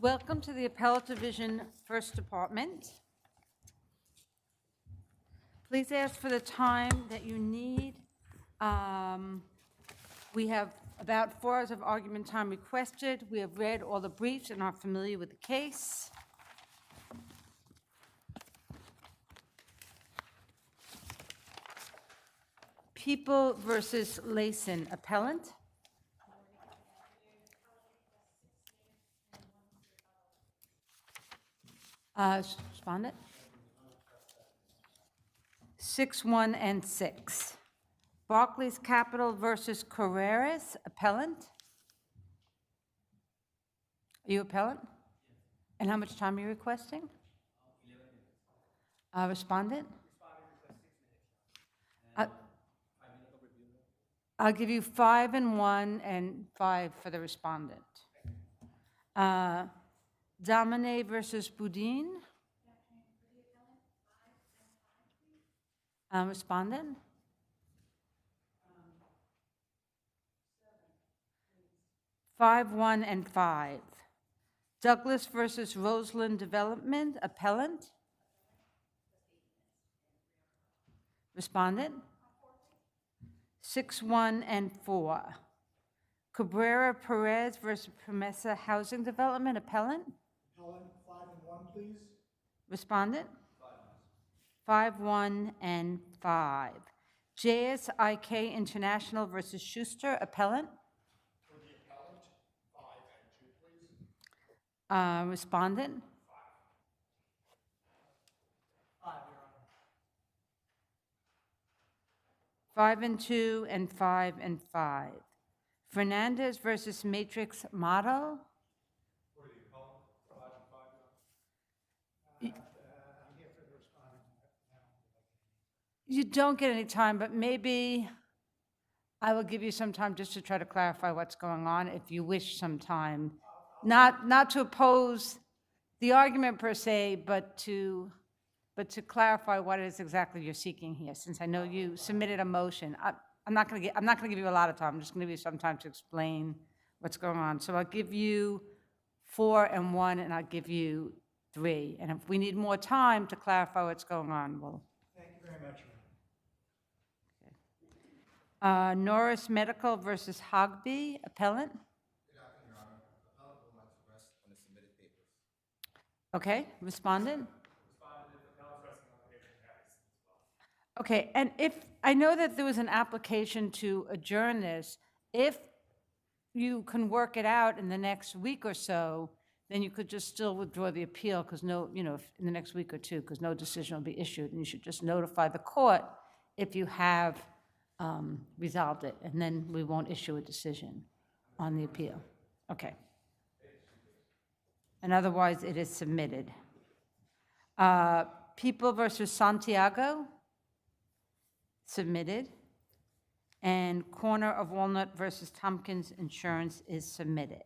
Welcome to the Appellate Division First Department. Please ask for the time that you need. We have about 4 hours of argument time requested. We have read all the briefs and are familiar with the case. People versus Layson, appellant. Respondent? 6, 1, and 6. Barclays Capital versus Carreras, appellant. Are you appellant? And how much time are you requesting? 11 minutes. Respondent? I'll give you 5 and 1 and 5 for the respondent. Domine versus Boudin. Respondent? 5, 1, and 5. Douglas versus Roseland Development, appellant. Respondent? 6, 1, and 4. Cabrera Perez versus Promesa Housing Development, appellant. Appellant, 5 and 1, please. Respondent? 5, 1, and 5. JSIK International versus Schuster, appellant. For the appellant, 5 and 2, please. Respondent? 5, Your Honor. 5 and 2, and 5 and 5. Fernandez versus Matrix Model. For the appellant, 5 and 5, Your Honor. I'm here for the respondent now. You don't get any time, but maybe I will give you some time just to try to clarify what's going on, if you wish some time. Not to oppose the argument per se, but to clarify what it is exactly you're seeking here, since I know you submitted a motion. I'm not going to give you a lot of time. I'm just going to give you some time to explain what's going on. So I'll give you 4 and 1, and I'll give you 3. And if we need more time to clarify what's going on, we'll. Thank you very much, Your Honor. Norris Medical versus Hogby, appellant. Good afternoon, Your Honor. Appellant would like to rest on the submitted papers. Okay, respondent? Okay, and if, I know that there was an application to adjourn this. If you can work it out in the next week or so, then you could just still withdraw the appeal, because no, in the next week or two, because no decision will be issued, and you should just notify the court if you have resolved it, and then we won't issue a decision on the appeal. Okay. And otherwise, it is submitted. People versus Santiago, submitted. And Corner of Walnut versus Tompkins Insurance is submitted.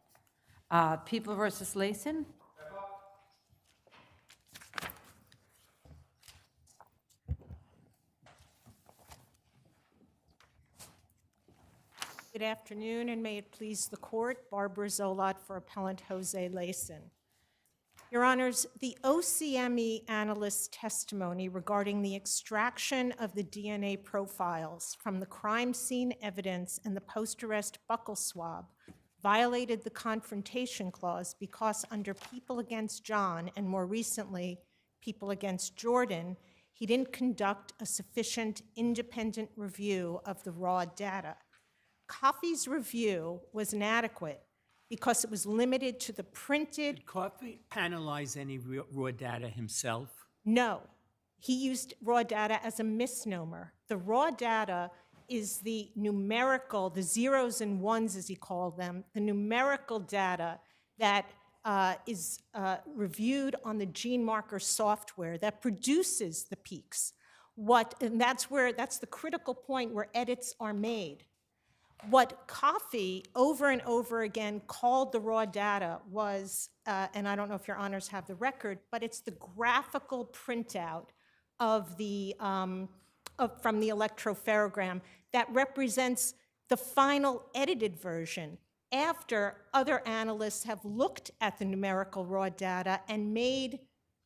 People versus Layson. Good afternoon, and may it please the court, Barbara Zolot for Appellant Jose Layson. Your Honors, the OCME analyst's testimony regarding the extraction of the DNA profiles from the crime scene evidence and the post-arrest buccal swab violated the Confrontation Clause because under People Against John, and more recently, People Against Jordan, he didn't conduct a sufficient independent review of the raw data. Coffey's review was inadequate because it was limited to the printed. Did Coffey analyze any raw data himself? No, he used raw data as a misnomer. The raw data is the numerical, the zeros and ones as he called them, the numerical data that is reviewed on the gene marker software that produces the peaks. And that's the critical point where edits are made. What Coffey over and over again called the raw data was, and I don't know if your honors have the record, but it's the graphical printout of the from the electropherogram that represents the final edited version. after other analysts have looked at the numerical raw data and made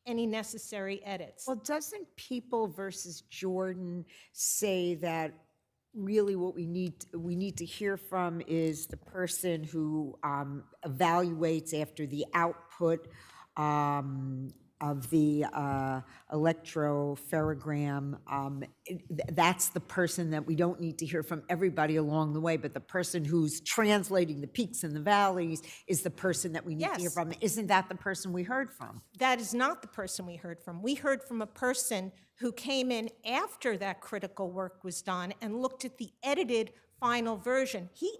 any necessary edits. Well, doesn't People versus Jordan say that really what we need to hear from is the person who evaluates after the output of the electropherogram? That's the person that we don't need to hear from everybody along the way, but the person who's translating the peaks and the valleys is the person that we need to hear Yes. from. Isn't that the person we heard from? That is not the person we heard from. We heard from a person who came in after that critical work was done and looked at the edited final version. He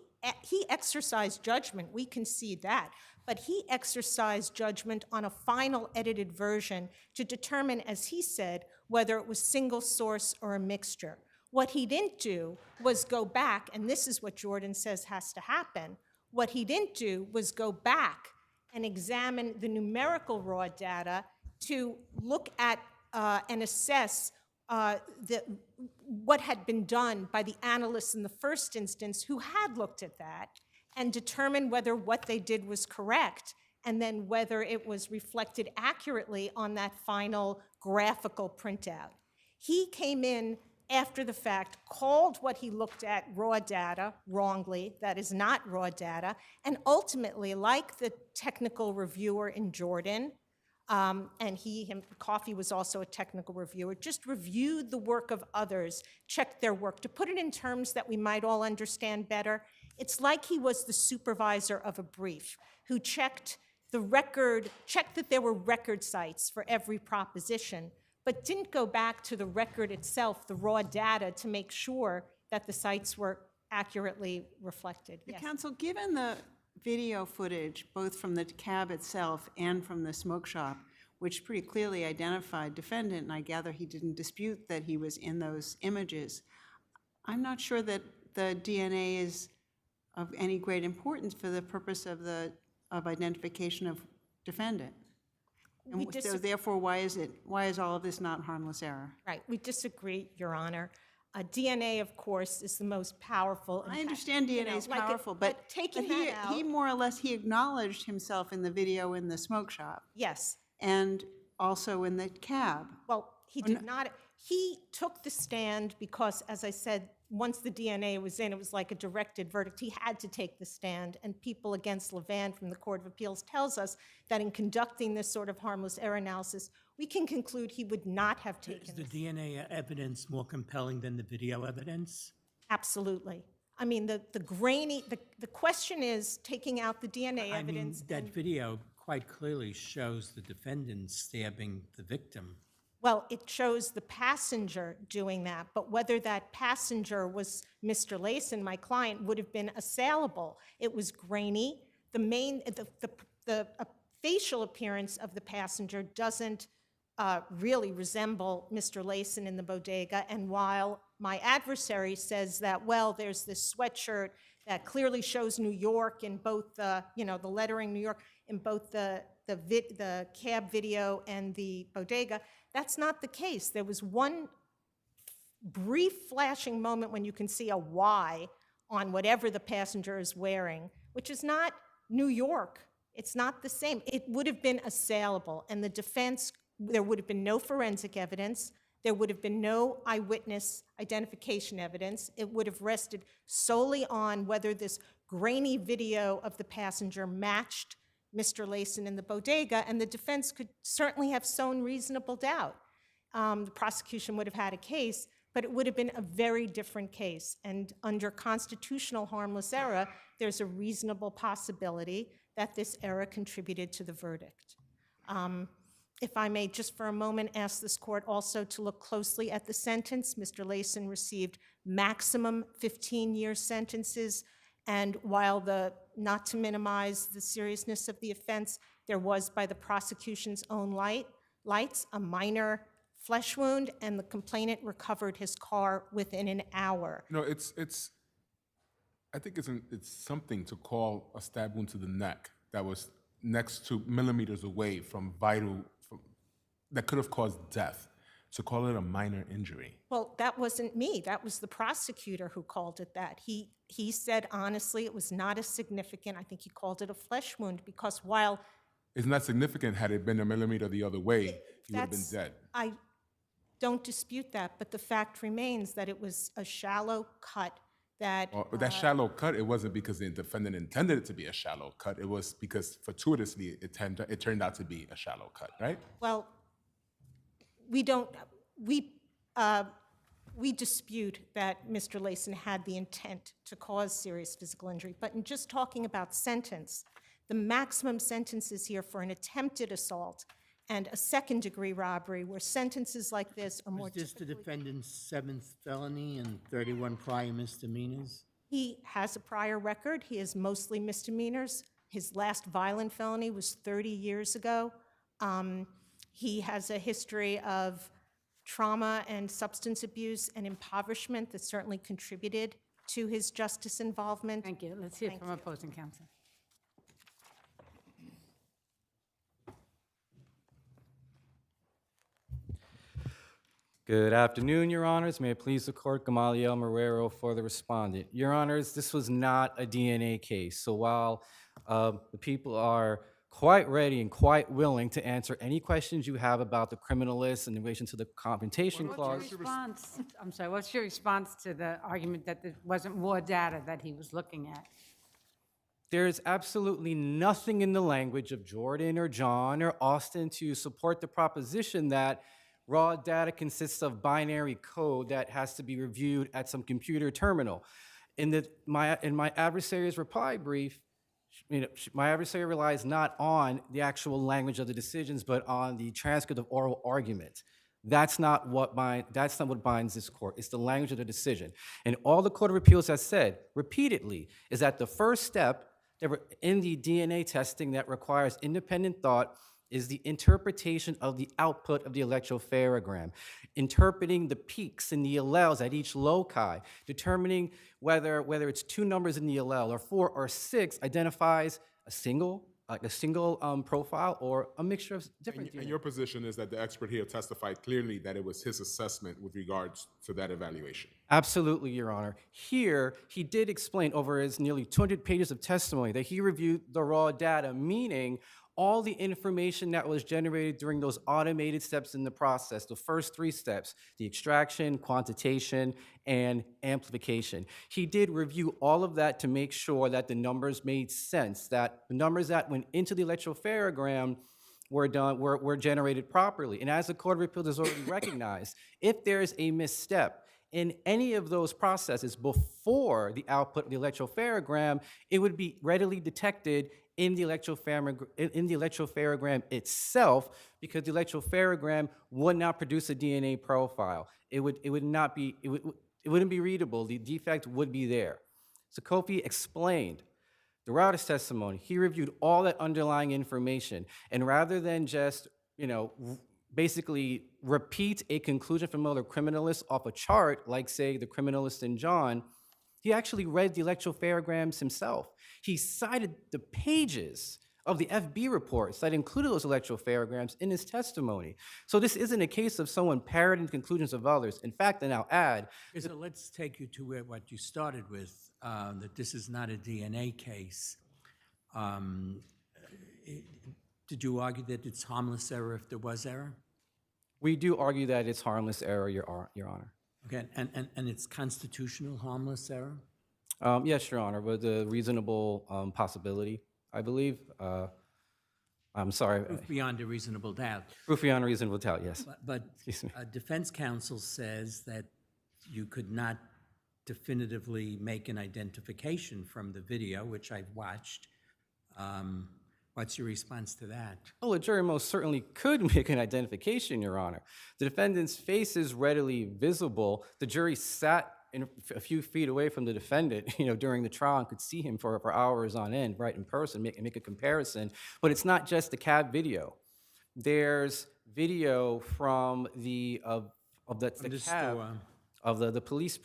exercised judgment, we can see that, but he exercised judgment on a final edited version to determine, as he said, whether it was single source or a mixture. What he didn't do was go back, and this is what Jordan says has to happen, what he didn't do was go back and examine the numerical raw data to look at and assess what had been done by the analysts in the first instance who had looked at that and determine whether what they did was correct and then whether it was reflected accurately on that final graphical printout. He came in after the fact, called what he looked at raw data wrongly, that is not raw data, and ultimately, like the technical reviewer in Jordan, and Coffey was also a technical reviewer, just reviewed the work of others, checked their work. To put it in terms that we might all understand better, it's like he was the supervisor of a brief who checked the record, checked that there were record sites for every proposition, but didn't go back to the record itself, the raw data, to make sure that the sites were accurately reflected. Yes. Counsel, given the video footage, both from the cab itself and from the smoke shop, which pretty clearly identified defendant, and I gather he didn't dispute that he was in those images, I'm not sure that the DNA is of any great importance for the purpose of identification of defendant. And so therefore, why is all of this not harmless error? Right, we disagree, Your Honor. DNA, of course, is the most powerful. I understand DNA is powerful, but taking that out, he more or less, he acknowledged himself in the video in the smoke shop. yes. And also in the cab. Well, he did not. He took the stand because, as I said, once the DNA was in, it was like a directed verdict. He had to take the stand, and People against Levan from the Court of Appeals tells us that in conducting this sort of harmless error analysis, we can conclude he would not have taken Is the this. DNA evidence more compelling than the video evidence? Absolutely. I mean, the question is taking out the DNA evidence. I mean, that video quite clearly shows the defendant stabbing the victim. Well, it shows the passenger doing that, but whether that passenger was Mr. Layson, my client, would have been assailable. It was grainy. The facial appearance of the passenger doesn't really resemble Mr. Layson in the bodega, and while my adversary says that, well, there's this sweatshirt that clearly shows New York in both the lettering New York in both the cab video and the bodega, that's not the case. There was one brief flashing moment when you can see a Y on whatever the passenger is wearing, which is not New York. It's not the same. It would have been assailable, and the defense, there would have been no forensic evidence. There would have been no eyewitness identification evidence. It would have rested solely on whether this grainy video of the passenger matched Mr. Layson in the bodega, and the defense could certainly have sown reasonable doubt. The prosecution would have had a case, but it would have been a very different case. And under constitutional harmless error, there's a reasonable possibility that this error contributed to the verdict. If I may, just for a moment, ask this court also to look closely at the sentence. Mr. Layson received maximum 15-year sentences, and while not to minimize the seriousness of the offense, there was, by the prosecution's own lights, a minor flesh wound, and the complainant recovered his car within an hour. No, I think it's something to call a stab wound to the neck that was next to millimeters away from that could have caused death. to call it a minor injury? Well, that wasn't me. That was the prosecutor who called it that. He said honestly it was not as significant. I think he called it a flesh wound because while Isn't that significant? Had it been a millimeter the other way, he would have been that's, dead. I don't dispute that, but the fact remains that it was a shallow cut that, But that shallow cut, it wasn't because the defendant intended it to be a shallow cut. It was because fortuitously it turned out to be a shallow cut, right? well, we don't, we dispute that Mr. Layson had the intent to cause serious physical injury. But in just talking about sentence, the maximum sentences here for an attempted assault and a second-degree robbery, where sentences like this are more Was this the typically... defendant's 7th felony and 31 prior misdemeanors? He has a prior record. He has mostly misdemeanors. His last violent felony was 30 years ago. He has a history of trauma and substance abuse and impoverishment that certainly contributed to his justice involvement. Thank you. Let's hear Thank from you. opposing counsel. Good afternoon, Your Honors. May it please the Court, Gamaliel Marrero for the respondent. Your Honors, this was not a DNA case, so while the people are quite ready and quite willing to answer any questions you have about the criminal list in relation to the Confrontation Clause. What's your response? I'm sorry, what's your response to the argument that there wasn't more data that he was looking at? There is absolutely nothing in the language of Jordan or John or Austin to support the proposition that raw data consists of binary code that has to be reviewed at some computer terminal. In my adversary's reply brief, my adversary relies not on the actual language of the decisions, but on the transcript of oral argument. That's not what binds this court. It's the language of the decision. And all the Court of Appeals has said repeatedly is that the first step in the DNA testing that requires independent thought is the interpretation of the output of the electropharogram, interpreting the peaks and the alleles at each loci, determining whether it's 2 numbers in the allele or 4 or 6 identifies a single profile or a mixture of different And DNA. your position is that the expert here testified clearly that it was his assessment with regards to that evaluation. Absolutely, Your Honor. Here, he did explain over his nearly 200 pages of testimony that he reviewed the raw data, meaning all the information that was generated during those automated steps in the process, the first 3 steps, the extraction, quantitation, and amplification. He did review all of that to make sure that the numbers made sense, that the numbers that went into the electropharogram were generated properly. And as the Court of Appeals has already recognized, if there is a misstep in any of those processes before the output of the electropharogram, it would be readily detected in the electropharogram itself, because the electropharogram would not produce a DNA profile. It wouldn't be readable. The defect would be there. So Kofi explained throughout his testimony, he reviewed all that underlying information, and rather than just, basically repeat a conclusion from other criminalists off a chart, like say the criminalist in John, he actually read the electropharograms himself. He cited the pages of the FB reports that included those electropharograms in his testimony. So this isn't a case of someone parroting the conclusions of others. In fact, and I'll add, So let's take you to what you started with, that this is not a DNA case. Did you argue that it's harmless error if there was error? we do argue that it's harmless error, Your Honor. Okay, and it's constitutional harmless error? Yes, Your Honor, with a reasonable possibility, I believe. I'm sorry. Proof beyond a reasonable doubt. Proof beyond a reasonable doubt, yes. But Excuse me. defense counsel says that you could not definitively make an identification from the video, which I've watched. What's your response to that? Well, a jury most certainly could make an identification, Your Honor. The defendant's face is readily visible. The jury sat a few feet away from the defendant, during the trial and could see him for hours on end, right in person, make a comparison. But it's not just the cab video. There's video from the police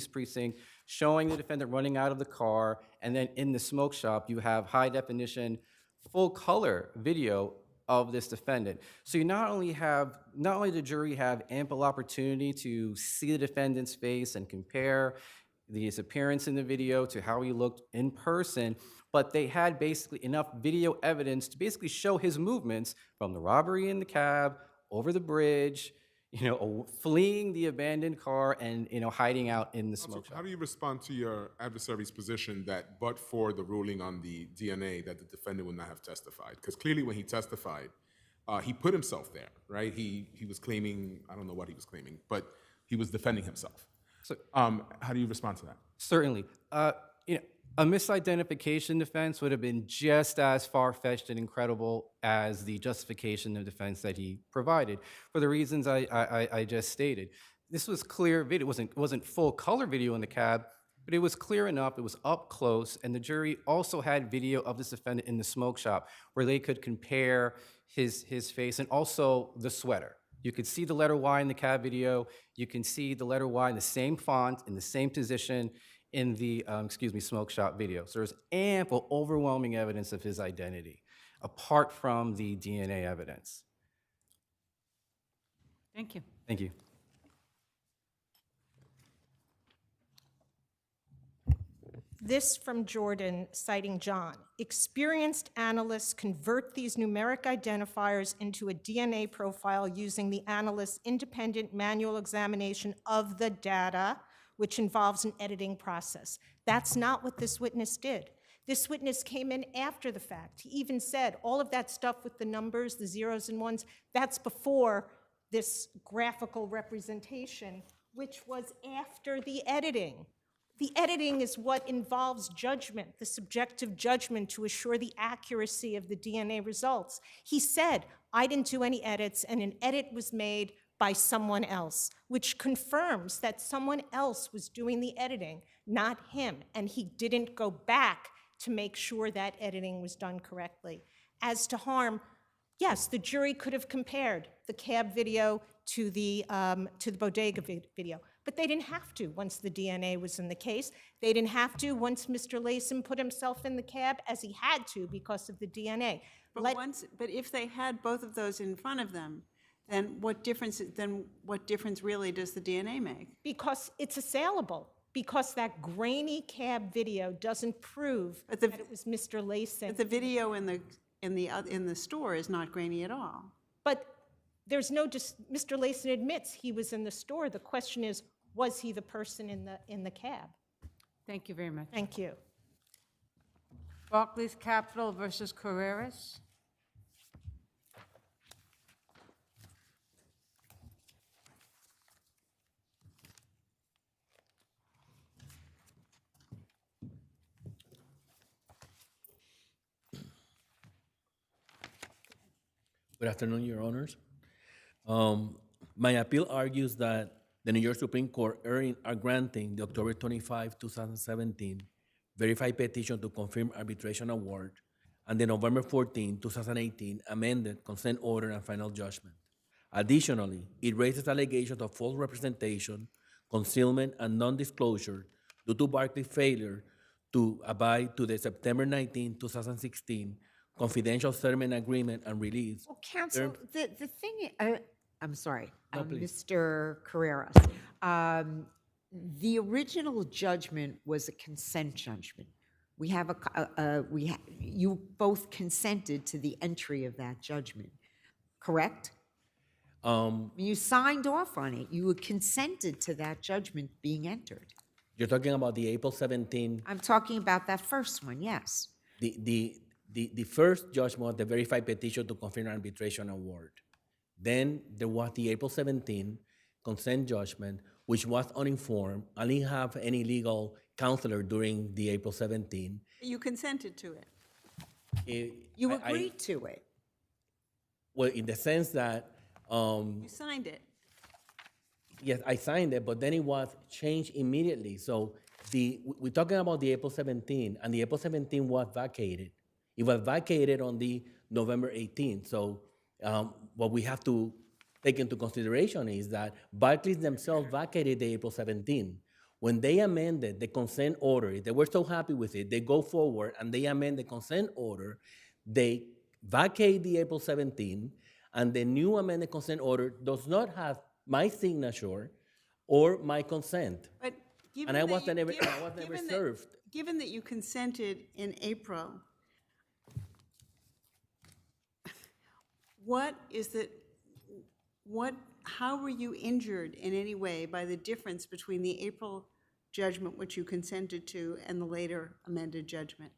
precinct showing the defendant running out of the car, and then in the smoke shop you have high definition, full color video of this defendant. So you not only the jury have ample opportunity to see the defendant's face and compare his appearance in the video to how he looked in person, but they had basically enough video evidence to basically show his movements from the robbery in the cab, over the bridge, fleeing the abandoned car, and hiding out in the smoke shop. How do you respond to your adversary's position that but for the ruling on the DNA that the defendant would not have testified? Because clearly when he testified, he put himself there, right? He was claiming, I don't know what he was claiming, but he was defending himself. So, how do you respond to that? certainly. A misidentification defense would have been just as far-fetched and incredible as the justification of defense that he provided, for the reasons I just stated. This was clear video. It wasn't full color video in the cab, but it was clear enough. It was up close, and the jury also had video of this defendant in the smoke shop where they could compare his face and also the sweater. You could see the letter Y in the cab video. You can see the letter Y in the same font, in the same position in the, smoke shop video. So there's ample, overwhelming evidence of his identity, apart from the DNA evidence. Thank you. Thank you. This from Jordan, citing John. Experienced analysts convert these numeric identifiers into a DNA profile using the analyst's independent manual examination of the data, which involves an editing process. That's not what this witness did. This witness came in after the fact. He even said all of that stuff with the numbers, the zeros and ones, that's before this graphical representation, which was after the editing. The editing is what involves judgment, the subjective judgment to assure the accuracy of the DNA results. He said, I didn't do any edits, and an edit was made by someone else, which confirms that someone else was doing the editing, not him, and he didn't go back to make sure that editing was done correctly. As to harm, yes, the jury could have compared the cab video to the bodega video, but they didn't have to once the DNA was in the case. They didn't have to once Mr. Layson put himself in the cab, as he had to because of the DNA. But if they had both of those in front of them, then what difference really does the DNA make? Because it's assailable. Because that grainy cab video doesn't prove that it was Mr. Layson. But the video in the store is not grainy at all. But there's no Mr. Layson admits he was in the store. The question is, was he the person in the cab? Thank you very much. Thank you. Barclays Capital versus Carreras. Good afternoon, Your Honors. My appeal argues that the New York Supreme Court erred in granting the October 25, 2017 verified petition to confirm arbitration award and the November 14, 2018 amended consent order and final judgment. Additionally, it raises allegations of false representation, concealment, and non-disclosure due to Barclays' failure to abide to the September 19, 2016 confidential settlement agreement and release. Well, counsel, the thing, I'm sorry, No, please. Mr. Carreras. The original judgment was a consent judgment. We have you both consented to the entry of that judgment, correct? You signed off on it. You consented to that judgment being entered. You're talking about the April 17. I'm talking about that first one, yes. The first judgment was the verified petition to confirm arbitration award. Then there was the April 17 consent judgment, which was uninformed. I didn't have any legal counselor during the April 17. You consented to it. You agreed to it. Well, in the sense that, You signed it. yes, I signed it, but then it was changed immediately. So we're talking about the April 17, and the April 17 was vacated. It was vacated on the November 18th. So what we have to take into consideration is that Barclays themselves vacated the April 17. When they amended the consent order, they were so happy with it, they go forward and they amend the consent order, they vacate the April 17, and the new amended consent order does not have my signature or my consent. But given And I that was you- never, given- I was never given that- served. Given that you consented in April, how were you injured in any way by the difference between the April judgment which you consented to and the later amended judgment?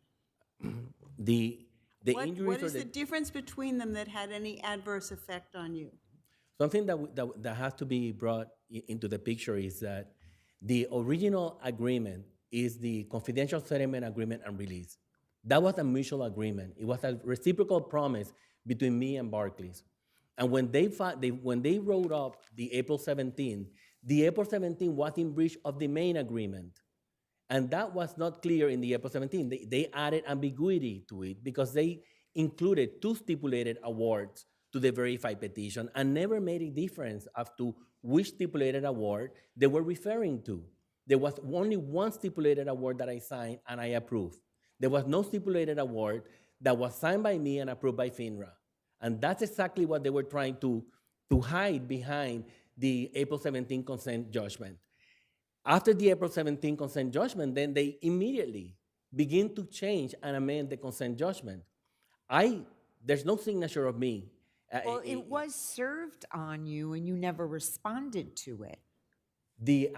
The injuries What or is the difference between them that had any adverse effect on you? something that has to be brought into the picture is that the original agreement is the confidential settlement agreement and release. That was a mutual agreement. It was a reciprocal promise between me and Barclays. And when they wrote up the April 17 was in breach of the main agreement. And that was not clear in the April 17. They added ambiguity to it because they included two stipulated awards to the verified petition and never made a difference as to which stipulated award they were referring to. There was only one stipulated award that I signed and I approved. There was no stipulated award that was signed by me and approved by FINRA. And that's exactly what they were trying to hide behind the April 17 consent judgment. After the April 17 consent judgment, then they immediately begin to change and amend the consent judgment. There's no signature of me. Well, it was served on you and you never responded to it. The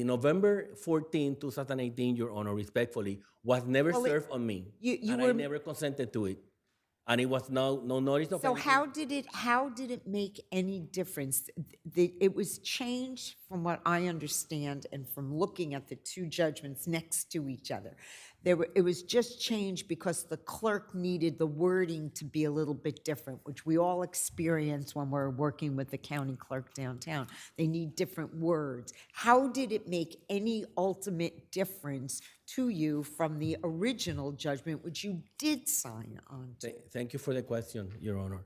November 14, 2018, Your Honor, respectfully, was never served on me. I never consented to it. And it was no notice of So anything. how did it make any difference? It was changed from what I understand and from looking at the two judgments next to each other. It was just changed because the clerk needed the wording to be a little bit different, which we all experience when we're working with the county clerk downtown. They need different words. How did it make any ultimate difference to you from the original judgment, which you did sign on to? Thank you for the question, Your Honor.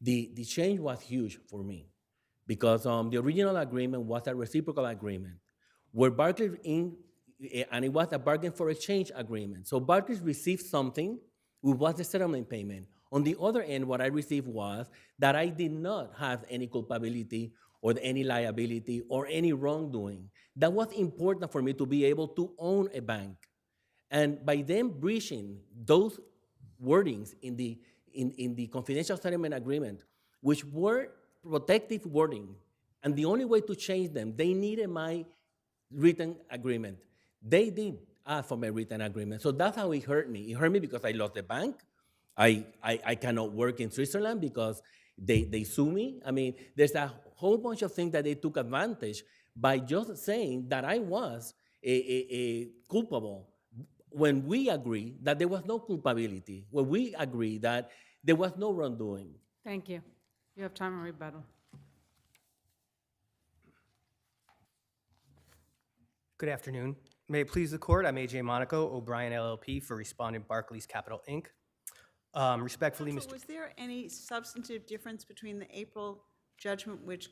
The change was huge for me because the original agreement was a reciprocal agreement where Barclays and it was a bargain for exchange agreement. So Barclays received something, which was the settlement payment. On the other end, what I received was that I did not have any culpability or any liability or any wrongdoing. That was important for me to be able to own a bank. And by them breaching those wordings in the confidential settlement agreement, which were protective wording, and the only way to change them, they needed my written agreement. They did ask for my written agreement. So that's how it hurt me. It hurt me because I lost the bank. I cannot work in Switzerland because they sue me. I mean, there's a whole bunch of things that they took advantage by just saying that I was culpable when we agree that there was no culpability, when we agree that there was no wrongdoing. Thank you. You have time for rebuttal. Good afternoon. May it please the court, I'm AJ Monaco, O'Brien LLP for Respondent Barclays Capital, Inc. Respectfully, Counsel, Mr. was there any substantive difference between the April judgment which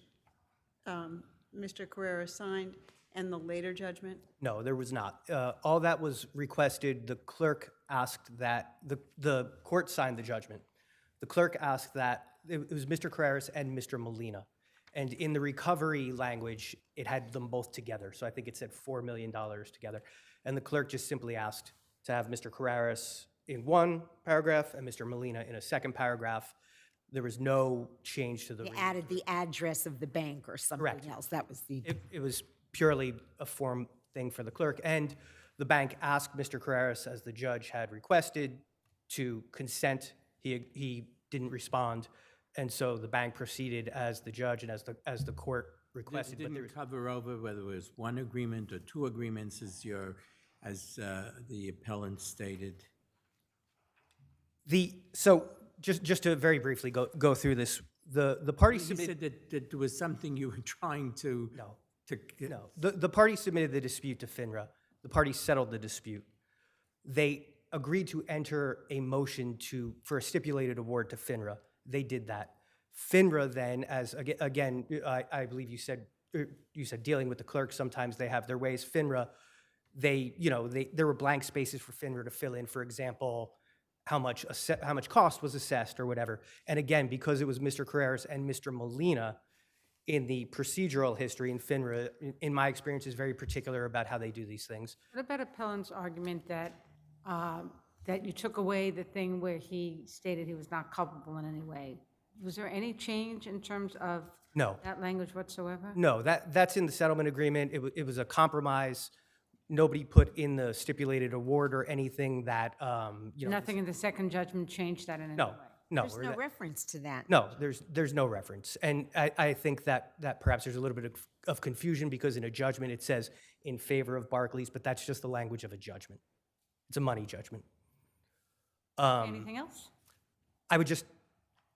Mr. Carrera signed and the later judgment? No, there was not. All that was requested, the clerk asked that, the court signed the judgment. The clerk asked that, it was Mr. Carreras and Mr. Molina. And in the recovery language, it had them both together. So I think it said $4 million together. And the clerk just simply asked to have Mr. Carreras in one paragraph and Mr. Molina in a second paragraph. There was no change to the. They added the address of the bank or something Correct. else. That was the. It was purely a form thing for the clerk. And the bank asked Mr. Carreras, as the judge had requested, to consent. He didn't respond. And so the bank proceeded as the judge and as the court requested. Didn't it cover over whether it was one agreement or two agreements as the appellant stated? So just to very briefly go through this, the party You submitted. said that there was something you were trying to. No. To, No, the party submitted the dispute to FINRA. The party settled the dispute. They agreed to enter a motion for a stipulated award to FINRA. They did that. FINRA then, as again, I believe you said dealing with the clerk, sometimes they have their ways. FINRA, there were blank spaces for FINRA to fill in. For example, how much cost was assessed or whatever. And again, because it was Mr. Carreras and Mr. Molina, in the procedural history, and FINRA, in my experience, is very particular about how they do these things. What about Appellant's argument that, that you took away the thing where he stated he was not culpable in any way? Was there any change in terms of No. that language whatsoever? No, that's in the settlement agreement. It was a compromise. Nobody put in the stipulated award or anything that, Nothing in the second judgment changed that in any No, way? no. There's no reference to that. No, there's no reference. And I think that perhaps there's a little bit of confusion because in a judgment it says in favor of Barclays, but that's just the language of a judgment. It's a money judgment. Anything else? I would just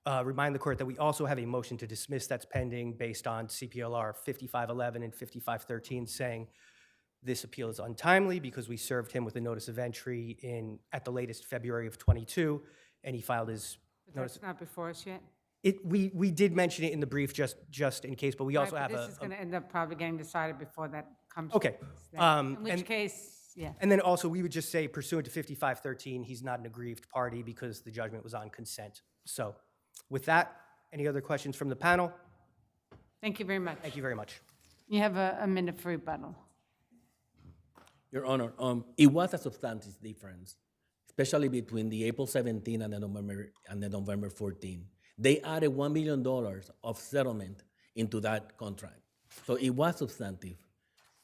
remind the court that we also have a motion to dismiss that's pending based on CPLR 5511 and 5513 saying this appeal is untimely because we served him with a notice of entry at the latest February of 22, and he filed his But notice. that's not before us yet? We did mention it in the brief just in case, but we also Right, have but a. This is going to end up probably getting decided before that comes. Okay, In which and- case, yeah. And then also, we would just say pursuant to 5513, he's not an aggrieved party because the judgment was on consent. So with that, any other questions from the panel? Thank you very much. Thank you very much. You have a minute for rebuttal. Your Honor, it was a substantive difference, especially between the April 17 and the November 14. They added $1 million of settlement into that contract. So it was substantive.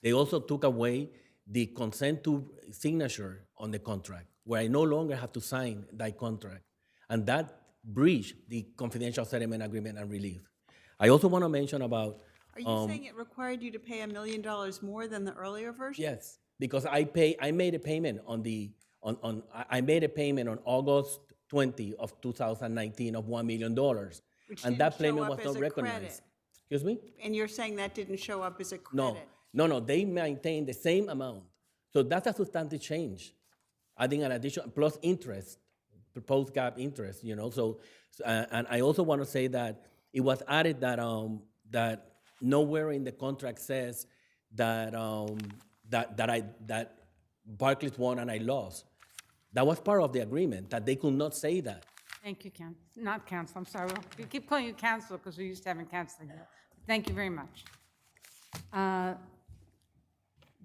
They also took away the consent to signature on the contract, where I no longer have to sign that contract. And that breached the confidential settlement agreement and relief. I also want to mention about. Are you saying it required you to pay $1 million more than the earlier version? Yes, because I made a payment I made a payment on August 20 of 2019 of $1 million. Which And didn't that show payment up was as not a recognized. credit. Excuse me? And you're saying that didn't show up as a No, credit? they maintained the same amount. So that's a substantive change, adding an additional, plus interest, proposed gap interest, So, and I also want to say that it was added that, that nowhere in the contract says that, that Barclays won and I lost. That was part of the agreement, that they could not say that. Thank you, not counsel, I'm sorry. We keep calling you counsel because we're used to having counseling here. Thank you very much.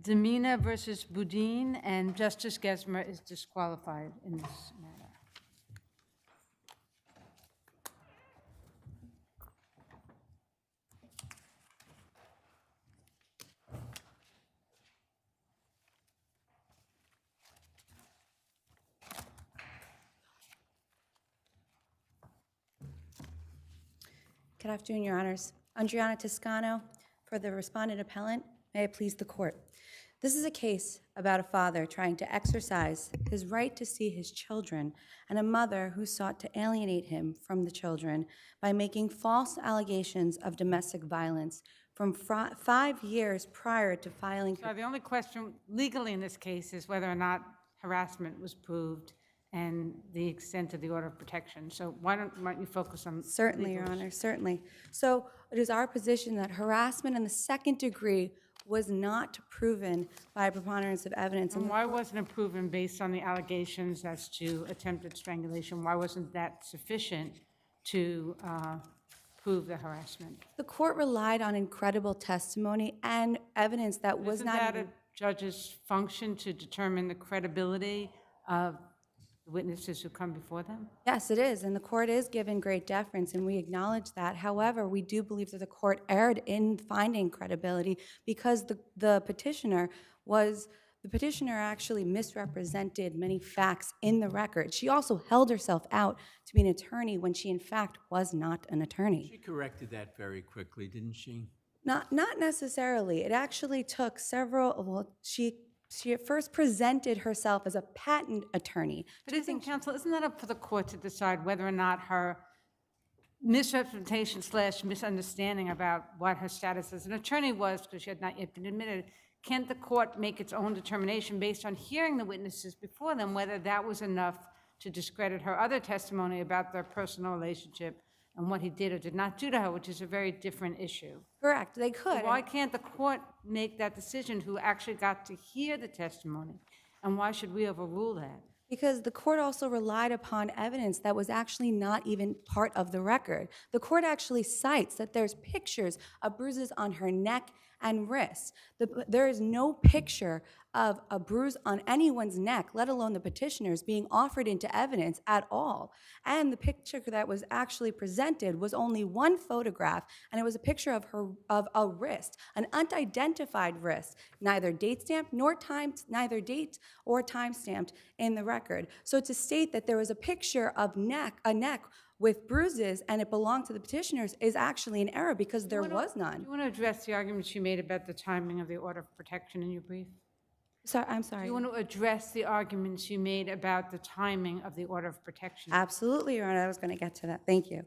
Demina versus Boudin, and Justice Gesmer is disqualified in this matter. Good afternoon, Your Honors. Andriana Toscano for the respondent appellant. May it please the court. This is a case about a father trying to exercise his right to see his children and a mother who sought to alienate him from the children by making false allegations of domestic violence from 5 years prior to filing. So the only question legally in this case is whether or not harassment was proved and the extent of the order of protection. So why don't you focus on Certainly, Your Honor, certainly. So it is our position that harassment in the second degree was not proven by a preponderance of evidence. And why wasn't it proven based on the allegations as to attempted strangulation? Why wasn't that sufficient to prove the harassment? The court relied on incredible testimony and evidence that was Isn't not that even. a judge's function to determine the credibility of the witnesses who come before them? Yes, it is, and the court is given great deference, and we acknowledge that. However, we do believe that the court erred in finding credibility because the petitioner actually misrepresented many facts in the record. She also held herself out to be an attorney when she, in fact, was not an attorney. She corrected that very quickly, didn't she? Not necessarily. It actually took several. Well, she at first presented herself as a patent attorney. But isn't that up for the court to decide whether or not her misrepresentation / misunderstanding about what her status as an attorney was, because she had not yet been admitted? Can't the court make its own determination based on hearing the witnesses before them, whether that was enough to discredit her other testimony about their personal relationship and what he did or did not do to her, which is a very different issue? Correct, they could. So why can't the court make that decision who actually got to hear the testimony? And why should we overrule that? Because the court also relied upon evidence that was actually not even part of the record. The court actually cites that there's pictures of bruises on her neck and wrists. There is no picture of a bruise on anyone's neck, let alone the petitioner's, being offered into evidence at all. And the picture that was actually presented was only one photograph, and it was a picture of a wrist, an unidentified wrist, neither date stamped nor neither date or time stamped in the record. So to state that there was a picture of a neck with bruises and it belonged to the petitioners is actually an error because there was none. Do you want to address the arguments you made about the timing of the order of protection in your brief? I'm Do sorry. you want to address the arguments you made about the timing of the order of protection? Absolutely, Your Honor. I was going to get to that. Thank you.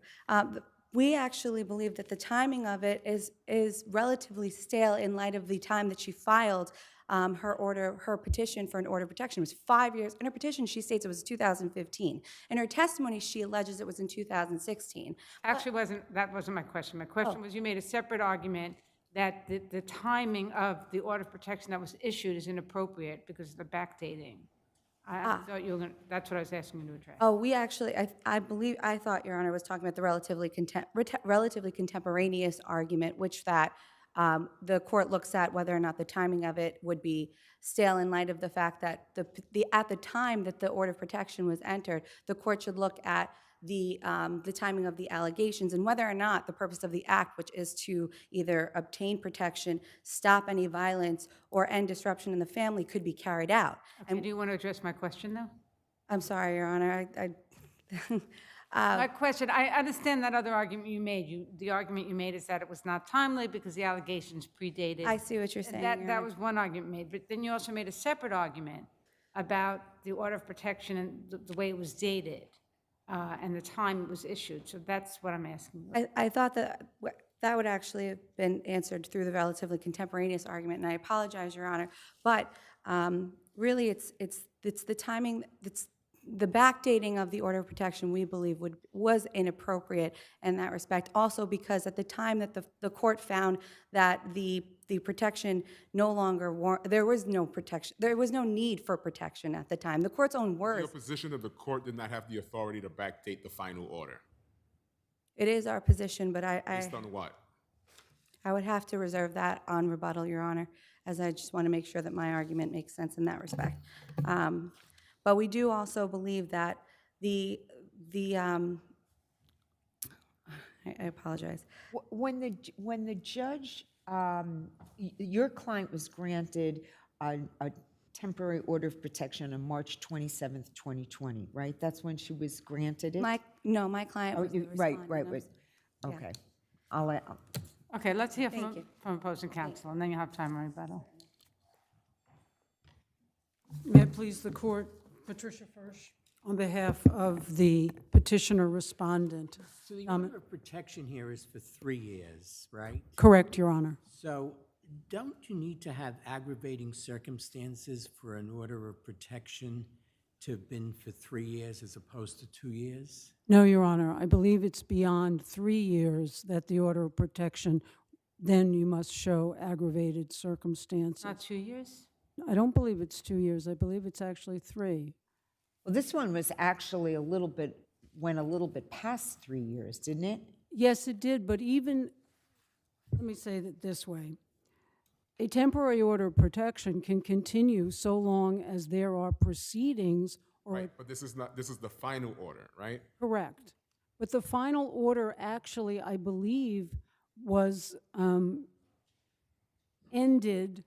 We actually believe that the timing of it is relatively stale in light of the time that she filed her petition for an order of protection. It was 5 years. In her petition, she states it was 2015. In her testimony, she alleges it was in 2016. Actually, that wasn't my question. My question was, you made a separate argument that the timing of the order of protection that was issued is inappropriate because of the backdating. I thought you were going to, that's what I was asking you to address. Oh, we actually, I thought Your Honor was talking about the relatively contemporaneous argument, which that the court looks at whether or not the timing of it would be stale in light of the fact that at the time that the order of protection was entered, the court should look at the timing of the allegations and whether or not the purpose of the act, which is to either obtain protection, stop any violence, or end disruption in the family, could be carried out. Okay, do you want to address my question, though? I'm sorry, Your Honor. My question, I understand that other argument you made. The argument you made is that it was not timely because the allegations predated. I see what you're saying, That Your Honor. was one argument made, but then you also made a separate argument about the order of protection and the way it was dated and the time it was issued. So that's what I'm asking you. I thought that would actually have been answered through the relatively contemporaneous argument, and I apologize, Your Honor. But really, it's the timing. It's the backdating of the order of protection we believe was inappropriate in that respect. Also, because at the time that the court found that the protection no longer there was no protection. There was no need for protection at the time. The court's own words. Your position that the court did not have the authority to backdate the final order. It is our position, but Based on what? I would have to reserve that on rebuttal, Your Honor, as I just want to make sure that my argument makes sense in that respect. But we do also believe that I apologize. When the judge, your client was granted a temporary order of protection on March 27th, 2020, right? That's when she was granted it? My client was the Right, respondent. right. Okay. I'll Okay, let's hear Thank you. from opposing counsel, and then you'll have time for rebuttal. May it please the court, Patricia Firsch, on behalf of the petitioner respondent. So the order of protection here is for 3 years, right? Correct, Your Honor. So don't you need to have aggravating circumstances for an order of protection to have been for 3 years as opposed to 2 years? No, Your Honor. I believe it's beyond 3 years that the order of protection, then you must show aggravated circumstances. Not 2 years? I don't believe it's 2 years. I believe it's actually 3. Well, this one was actually went a little bit past 3 years, didn't it? Yes, it did, but even, let me say it this way. A temporary order of protection can continue so long as there are proceedings or... Right, but this is the final order, right? Correct. But the final order actually, I believe, was ended,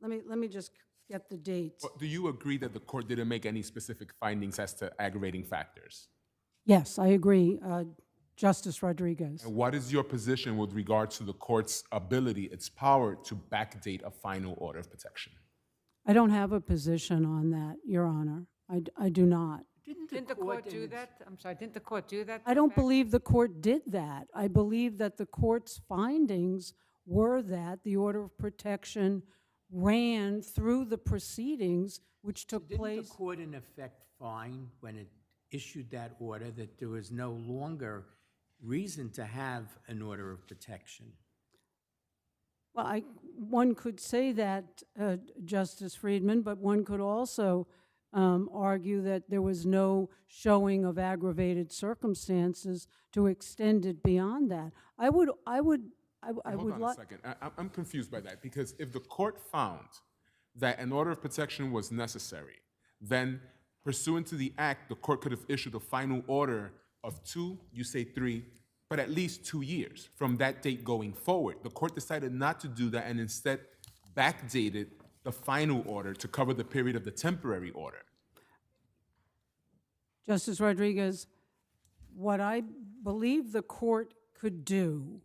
let me just get the dates. But do you agree that the court didn't make any specific findings as to aggravating factors? Yes, I agree, Justice Rodriguez. And what is your position with regards to the court's ability, its power to backdate a final order of protection? I don't have a position on that, Your Honor. I do not. Didn't the court do that? I'm sorry, didn't the court do that? I don't believe the court did that. I believe that the court's findings were that the order of protection ran through the proceedings which took place. Didn't the court in effect find when it issued that order that there was no longer reason to have an order of protection? Well, one could say that, Justice Friedman, but one could also argue that there was no showing of aggravated circumstances to extend it beyond that. I would Hold on a like. second. I'm confused by that because if the court found that an order of protection was necessary, then pursuant to the act, the court could have issued a final order of 2, you say 3, but at least 2 years from that date going forward. The court decided not to do that and instead backdated the final order to cover the period of the temporary order. Justice Rodriguez, what I believe the court could do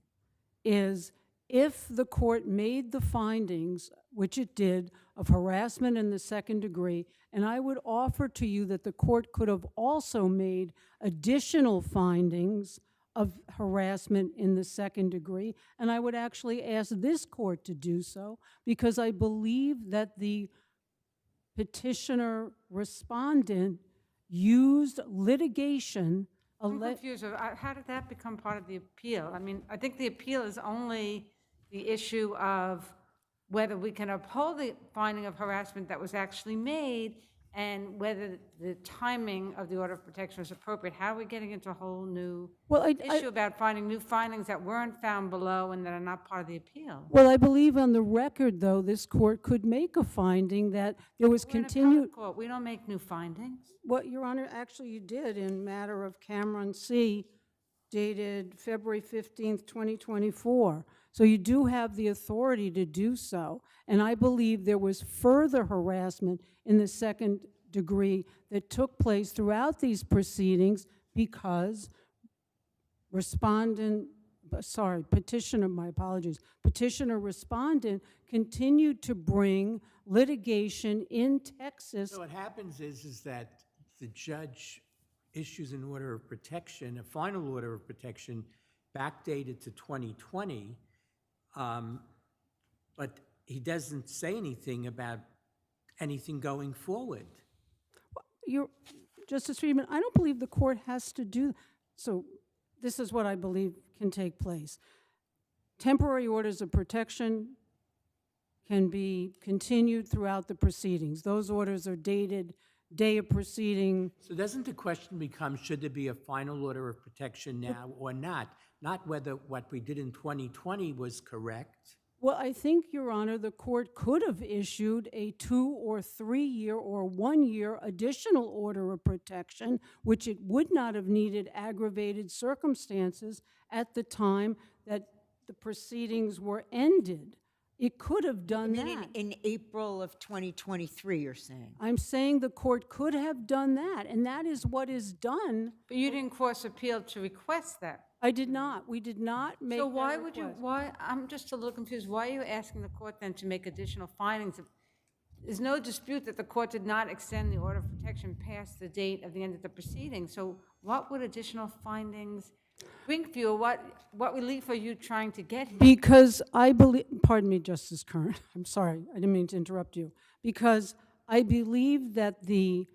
is, if the court made the findings, which it did, of harassment in the second degree, and I would offer to you that the court could have also made additional findings of harassment in the second degree, and I would actually ask this court to do so, because I believe that the petitioner respondent used litigation. I'm confused. How did that become part of the appeal? I mean, I think the appeal is only the issue of whether we can uphold the finding of harassment that was actually made and whether the timing of the order of protection was appropriate. How are we getting into a whole new issue about finding new findings that weren't found below and that are not part of the appeal? Well, I believe on the record, though, this court could make a finding that there was We're an continued. appellate court. We don't make new findings. Well, Your Honor, actually you did in matter of Cameron C., dated February 15th, 2024. So you do have the authority to do so. And I believe there was further harassment in the second degree that took place throughout these proceedings because petitioner, my apologies, petitioner respondent continued to bring litigation in Texas. So what happens is that the judge issues an order of protection, a final order of protection, backdated to 2020, but he doesn't say anything about anything going forward. Justice Friedman, I don't believe the court has to do, so this is what I believe can take place. Temporary orders of protection can be continued throughout the proceedings. Those orders are dated day of proceeding. So doesn't the question become, should there be a final order of protection now or not? Not whether what we did in 2020 was correct. Well, I think, Your Honor, the court could have issued a 2 or 3 year or 1 year additional order of protection, which it would not have needed aggravated circumstances at the time that the proceedings were ended. It could have done that. In April of 2023, you're saying? I'm saying the court could have done that, and that is what is done. But you didn't cross appeal to request that. I did not. We did not make So that why would you, request. I'm just a little confused. Why are you asking the court then to make additional findings? There's no dispute that the court did not extend the order of protection past the date of the end of the proceeding. So what would additional findings bring for you? What relief are you trying to get here? Because I believe, pardon me, Justice Kern, I'm sorry, I didn't mean to interrupt you. Because I believe that the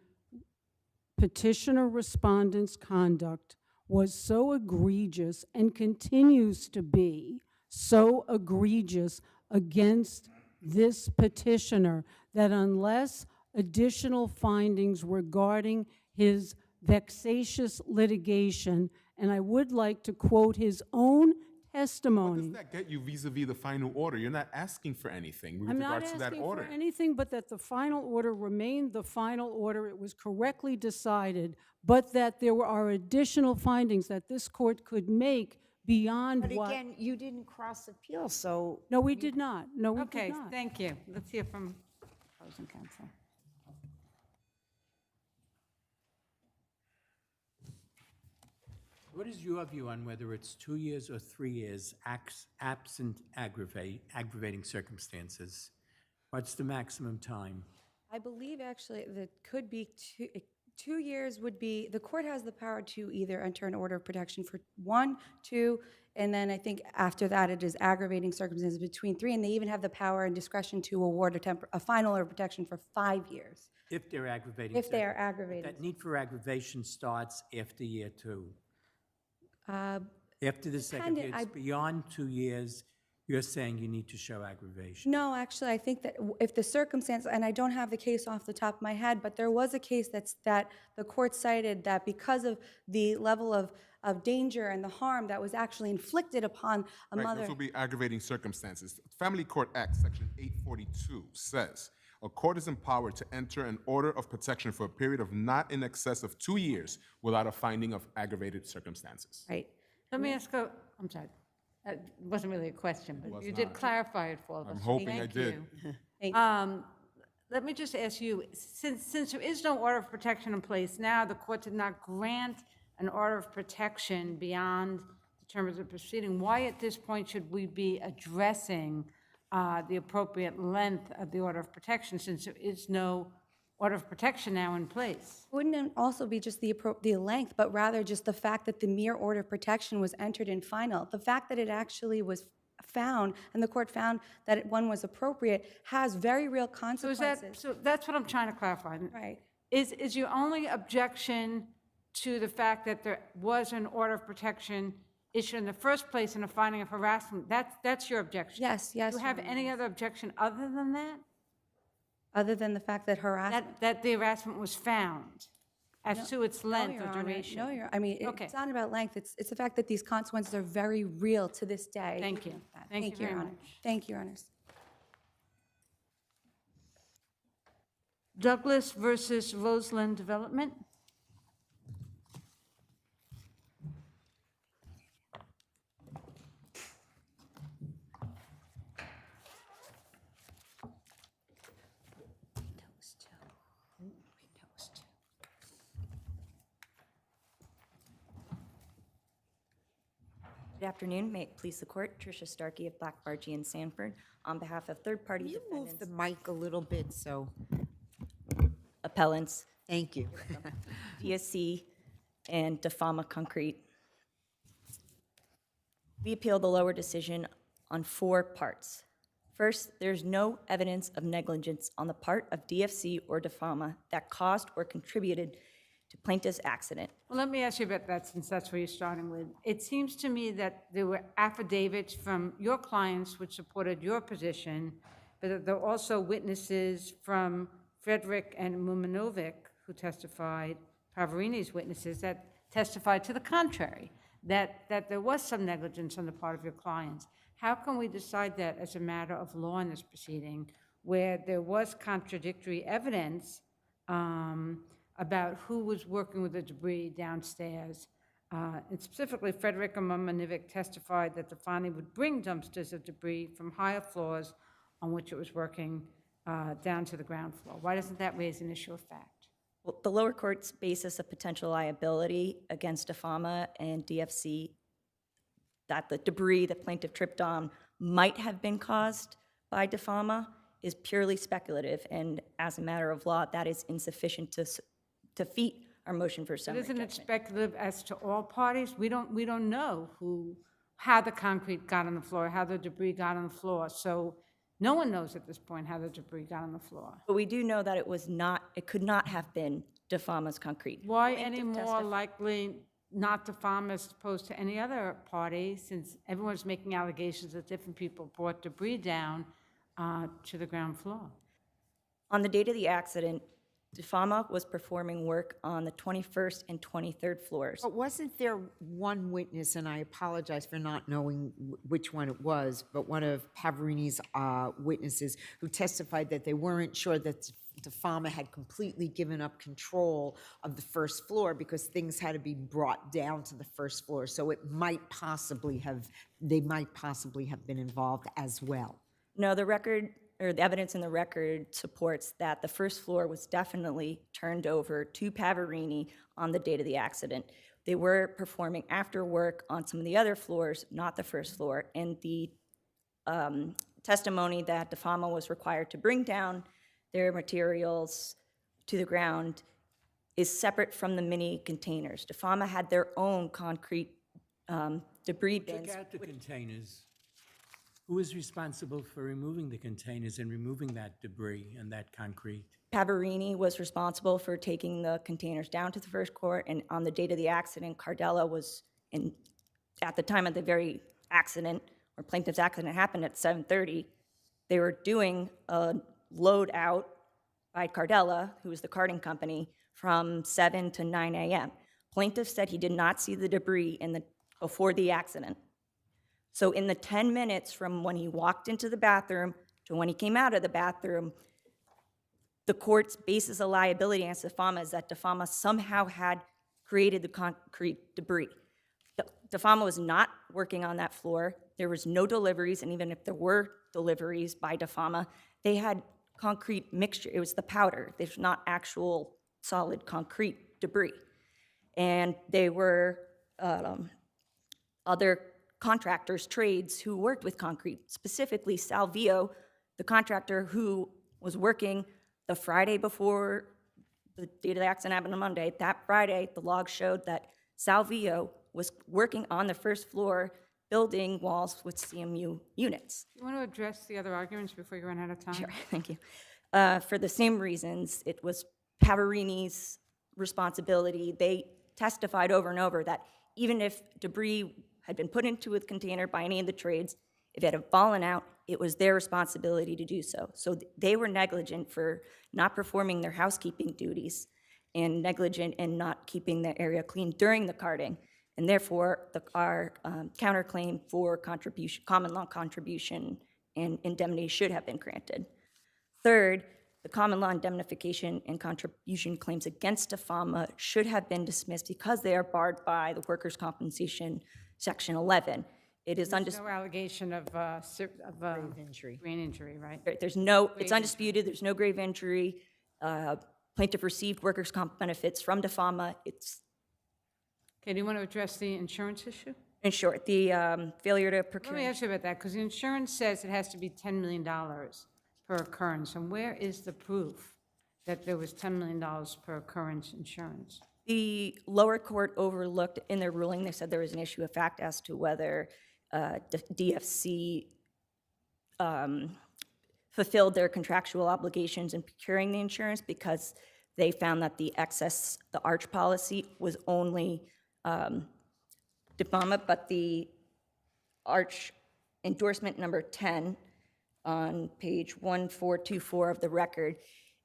petitioner respondent's conduct was so egregious and continues to be so egregious against this petitioner that unless additional findings regarding his vexatious litigation, and I would like to quote his own testimony. What does that get you vis-a-vis the final order? You're not asking for anything with I'm not regards to that asking order. for anything but that the final order remained the final order. It was correctly decided, but that there are additional findings that this court could make beyond But what. again, you didn't cross appeal, so. No, we did not. No, we Okay, did not. thank you. Let's hear from opposing counsel. What is your view on whether it's 2 years or 3 years absent aggravating circumstances? What's the maximum time? I believe actually that could be 2 years would be, the court has the power to either enter an order of protection for 1, 2, and then I think after that it is aggravating circumstances between 3, and they even have the power and discretion to award a final order of protection for 5 years. If they're aggravating. If they are aggravated. That need for aggravation starts after year 2. After the second year, it's beyond 2 years, You're saying you need to show aggravation. No, actually, I think that if the circumstance, and I don't have the case off the top of my head, but there was a case that the court cited that because of the level of danger and the harm that was actually inflicted upon a Right, mother. those will be aggravating circumstances. Family Court Act, Section 842 says, a court is empowered to enter an order of protection for a period of not in excess of 2 years without a finding of aggravated circumstances. Right. Let me ask I'm sorry, it wasn't really a question, but Was you did not. clarify it for all of us. I'm so hoping I thank did. you. Thank you. Let me just ask you, since there is no order of protection in place now, the court did not grant an order of protection beyond the term of the proceeding, why at this point should we be addressing the appropriate length of the order of protection, since there is no order of protection now in place? Wouldn't it also be just the length, but rather just the fact that the mere order of protection was entered in final? The fact that it actually was found, and the court found that one was appropriate, has very real consequences. So that's what I'm trying to clarify. Right. Is your only objection to the fact that there was an order of protection issued in the first place and a finding of harassment? That's your objection? Yes, yes. Do you have Your Honor. any other objection other than that? Other than the fact that harassment. That the harassment was found as to its No, length Your or Honor. duration? No, I mean, Okay. it's not about length. It's the fact that these consequences are very real to this day. Thank you. Thank you Your very Honor. much. Thank you, Your Honors. Douglas versus Roseland Development? Good afternoon. May it please the court. Tricia Starkey of Black Bargee and Sanford on behalf of third-party Can you move defendants, the mic a little bit so, appellants, thank you. DSC, and Defama Concrete. We appeal the lower decision on 4 parts. First, there's no evidence of negligence on the part of DFC or Defama that caused or contributed to plaintiff's accident. Well, let me ask you about that, since that's where you're starting with. It seems to me that there were affidavits from your clients which supported your position, but that there were also witnesses from Frederick and Mumanovic who testified, Pavarini's witnesses, that testified to the contrary, that there was some negligence on the part of your clients. How can we decide that as a matter of law in this proceeding, where there was contradictory evidence about who was working with the debris downstairs? And specifically, Frederick and Mumanovic testified that the Fani would bring dumpsters of debris from higher floors on which it was working down to the ground floor. Why doesn't that raise an issue of fact? Well, the lower court's basis of potential liability against Defama and DFC, that the debris the plaintiff tripped on might have been caused by Defama, is purely speculative, and as a matter of law, that is insufficient to defeat our motion for But summary isn't it judgment. speculative as to all parties? We don't know how the concrete got on the floor, how the debris got on the floor. So no one knows at this point how the debris got on the floor. But we do know that it could not have been Defama's concrete. Why Plaintiff any more testified- likely not to farm as opposed to any other party, since everyone's making allegations that different people brought debris down to the ground floor? On the date of the accident, Defama was performing work on the 21st and 23rd floors. But wasn't there one witness, and I apologize for not knowing which one it was, but one of Pavarini's witnesses who testified that they weren't sure that Defama had completely given up control of the first floor because things had to be brought down to the first floor. So they might possibly have been involved as well. No, the record, or the evidence in the record supports that the first floor was definitely turned over to Pavarini on the date of the accident. They were performing after work on some of the other floors, not the first floor, and the testimony that Defama was required to bring down their materials to the ground is separate from the mini containers. Defama had their own concrete debris bins. Took out the containers. Who is responsible for removing the containers and removing that debris and that concrete? Pavarini was responsible for taking the containers down to the first floor, and on the date of the accident, Cardella was at the time of the very accident, where plaintiff's accident happened at 7:30, they were doing a load out by Cardella, who was the carting company, from 7 to 9 a.m. Plaintiff said he did not see the debris before the accident. So in the 10 minutes from when he walked into the bathroom to when he came out of the bathroom, the court's basis of liability against DeFama is that DeFama somehow had created the concrete debris. DeFama was not working on that floor. There was no deliveries, and even if there were deliveries by DeFama, they had concrete mixture. It was the powder. There's not actual solid concrete debris. And they were other contractors, trades who worked with concrete, specifically Salvio, the contractor who was working the Friday before the date of the accident happened on Monday. That Friday, the log showed that Salvio was working on the first floor, building walls with CMU units. You want to address the other arguments before you run out of time? Sure, thank you. For the same reasons, it was Pavarini's responsibility. They testified over and over that even if debris had been put into a container by any of the trades, if it had fallen out, it was their responsibility to do so. So they were negligent for not performing their housekeeping duties and negligent in not keeping the area clean during the carting. And therefore, our counterclaim for contribution, common law contribution and indemnity should have been granted. Third, the common law indemnification and contribution claims against DeFama should have been dismissed because they are barred by the Workers' Compensation Section 11. It is There's no allegation of grave injury. Brain injury, right? It's undisputed, there's no grave injury. Plaintiff received workers' comp benefits from DeFama. Okay, do you want to address the insurance issue? In short, the failure to Let procure. me ask you about that, because the insurance says it has to be $10 million per occurrence, and where is the proof that there was $10 million per occurrence insurance? The lower court overlooked in their ruling, they said there was an issue of fact as to whether DFC fulfilled their contractual obligations in procuring the insurance because they found that the arch policy was only DeFama, but the arch endorsement number 10 on page 1424 of the record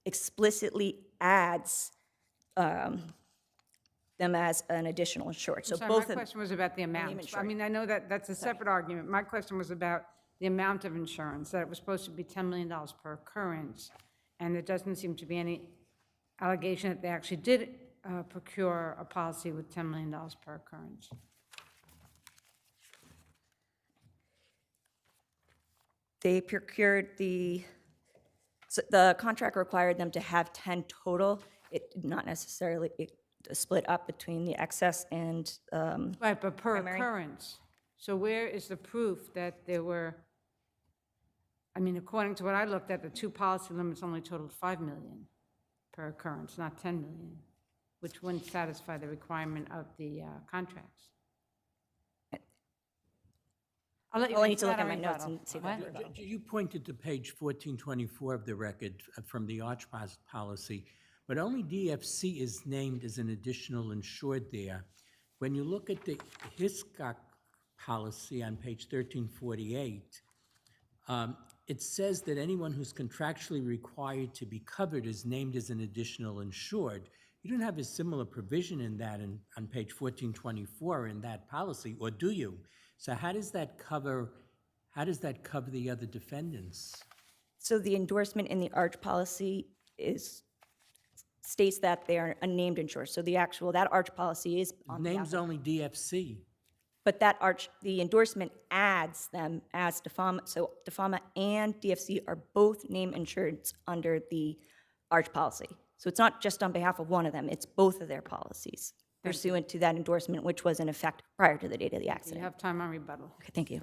explicitly adds them as an additional insured. So Sorry, both my of question was about the amount. I insured. mean, I know that that's a separate argument. My question was about the amount of insurance, that it was supposed to be $10 million per occurrence, and there doesn't seem to be any allegation that they actually did procure a policy with $10 million per occurrence. They procured the contract required them to have 10 total. It did not necessarily split up between the excess and Right, but per primary. occurrence. So where is the proof that there were, I mean, according to what I looked at, the two policy limits only totaled $5 million per occurrence, not $10 million, which wouldn't satisfy the requirement of the contracts. I'll let you I'll need answer to look that at my on notes rebuttal. and see if What? I can rebuttal. You pointed to page 1424 of the record from the arch policy, but only DFC is named as an additional insured there. When you look at the Hiscock policy on page 1348, it says that anyone who's contractually required to be covered is named as an additional insured. You don't have a similar provision in that on page 1424 in that policy, or do you? So how does that cover the other defendants? So the endorsement in the arch policy states that they are unnamed insured. So that arch policy is on behalf Name's only DFC. but the endorsement adds them as DeFama. So DeFama and DFC are both named insureds under the arch policy. So it's not just on behalf of one of them, it's both of their policies pursuant to that endorsement, which was in effect prior to the date of the You accident. have time on rebuttal. Okay, thank you.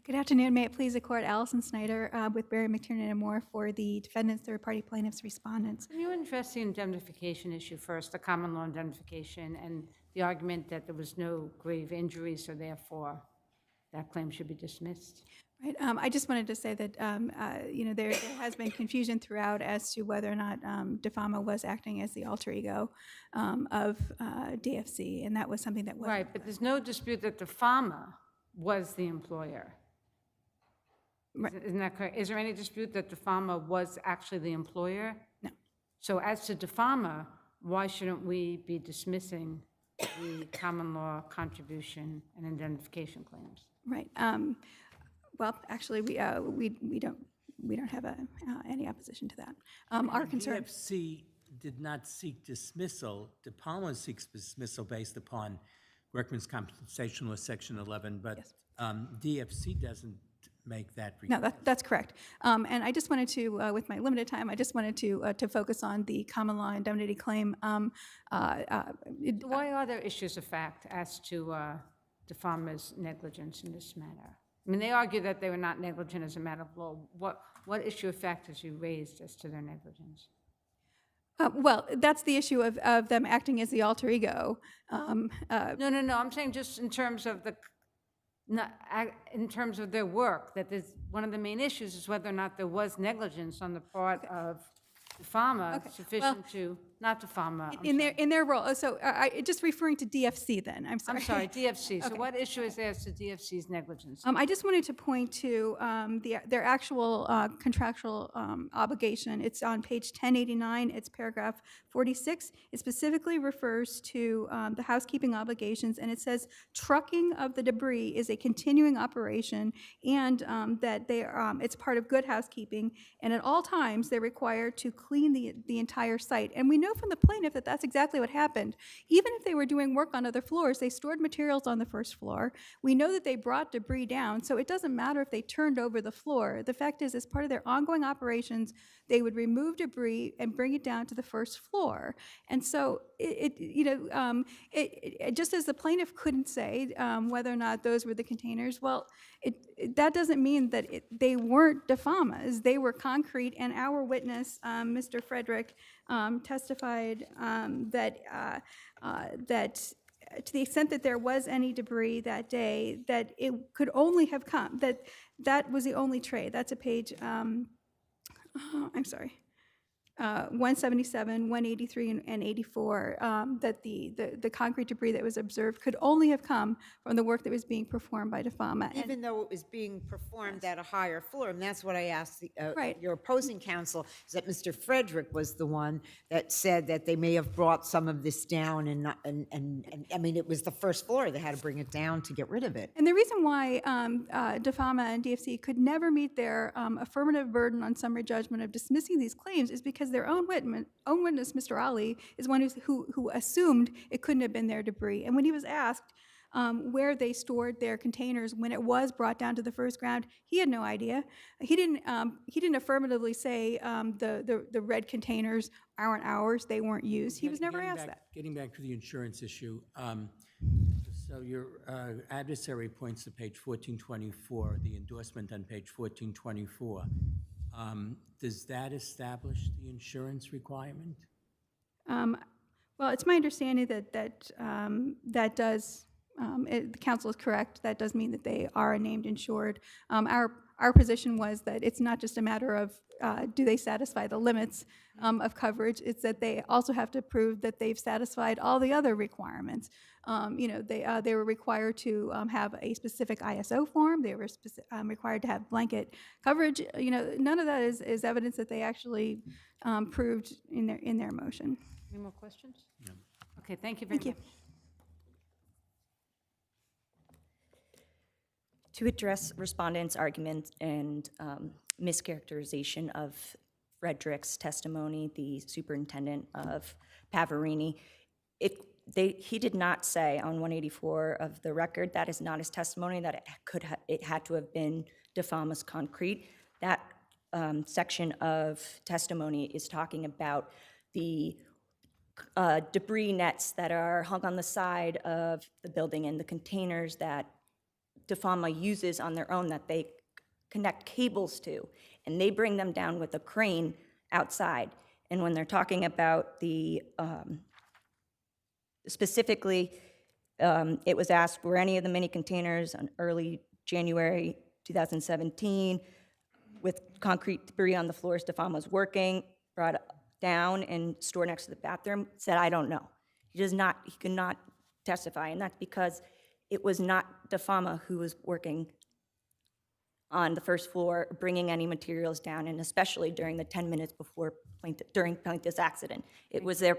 Good afternoon. May it please the court, Allison Snyder with Barry McTiernan and Moore for the defendants, third-party plaintiffs, respondents. Can you address the indemnification issue first, the common law indemnification, and the argument that there was no grave injury, so therefore that claim should be dismissed? Right. I just wanted to say that, there has been confusion throughout as to whether or not DeFama was acting as the alter ego of DFC, and that was something that was Right, but there's no dispute that the farmer was the employer. Right. Isn't that correct? Is there any dispute that the farmer was actually the employer? No. So as to the farmer, why shouldn't we be dismissing the common law contribution and indemnification claims? Right. Well, actually, we don't have any opposition to that. Our concern. DFC did not seek dismissal. DePalma seeks dismissal based upon Workman's Compensation Law, Section 11, but DFC doesn't make that request. No, that's correct. And I just wanted to, with my limited time, I just wanted to focus on the common law indemnity claim. Why are there issues of fact as to the farmer's negligence in this matter? I mean, they argue that they were not negligent as a matter of law. What issue of fact has you raised as to their negligence? Well, that's the issue of them acting as the alter ego. No. I'm saying just in terms of in terms of their work, that there's one of the main issues is whether or not there was negligence on the part of the farmer sufficient to, not the farmer. In their role. So just referring to DFC then, I'm sorry. I'm sorry, DFC. So Okay. what issue is there as to DFC's negligence? I just wanted to point to their actual contractual obligation. It's on page 1089. It's paragraph 46. It specifically refers to the housekeeping obligations, and it says trucking of the debris is a continuing operation, and that it's part of good housekeeping. And at all times, they're required to clean the entire site. And we know from the plaintiff that that's exactly what happened. Even if they were doing work on other floors, they stored materials on the first floor. We know that they brought debris down, so it doesn't matter if they turned over the floor. The fact is, as part of their ongoing operations, they would remove debris and bring it down to the first floor. And so, just as the plaintiff couldn't say whether or not those were the containers, well, that doesn't mean that they weren't DeFama's. They were concrete, and our witness, Mr. Frederick, testified that to the extent that there was any debris that day, that it could only have come, that was the only tray. That's a page, 177, 183, and 84, that the concrete debris that was observed could only have come from the work that was being performed by DeFama. Even though it was being performed at a higher floor, and that's what I asked Right. your opposing counsel, is that Mr. Frederick was the one that said that they may have brought some of this down, and I mean, it was the first floor, they had to bring it down to get rid of it. And the reason why DeFama and DFC could never meet their affirmative burden on summary judgment of dismissing these claims is because their own witness, Mr. Ali, is one who assumed it couldn't have been their debris. And when he was asked where they stored their containers when it was brought down to the first ground, he had no idea. He didn't affirmatively say the red containers aren't ours, they weren't used. He was never asked that. Getting back to the insurance issue, so your adversary points to page 1424, the endorsement on page 1424. Does that establish the insurance requirement? Well, it's my understanding that that does. The counsel is correct. That does mean that they are a named insured. Our position was that it's not just a matter of do they satisfy the limits of coverage. It's that they also have to prove that they've satisfied all the other requirements. They were required to have a specific ISO form. They were required to have blanket coverage. None of that is evidence that they actually proved in their motion. Any more questions? No. Okay, thank you very much. To address respondents' argument and mischaracterization of Frederick's testimony, the superintendent of Pavarini, he did not say on 184 of the record that is not his testimony, that it had to have been DeFama's concrete. That section of testimony is talking about the debris nets that are hung on the side of the building and the containers that DeFama uses on their own that they connect cables to, and they bring them down with a crane outside. And when they're talking about the, specifically, it was asked, were any of the mini containers on early January 2017, with concrete debris on the floors. Stefan was working, brought it down and stored next to the bathroom, said, I don't know. He could not testify, and that's because it was not Defama who was working on the first floor, bringing any materials down, and especially during the 10 minutes during plaintiff's accident. It was their,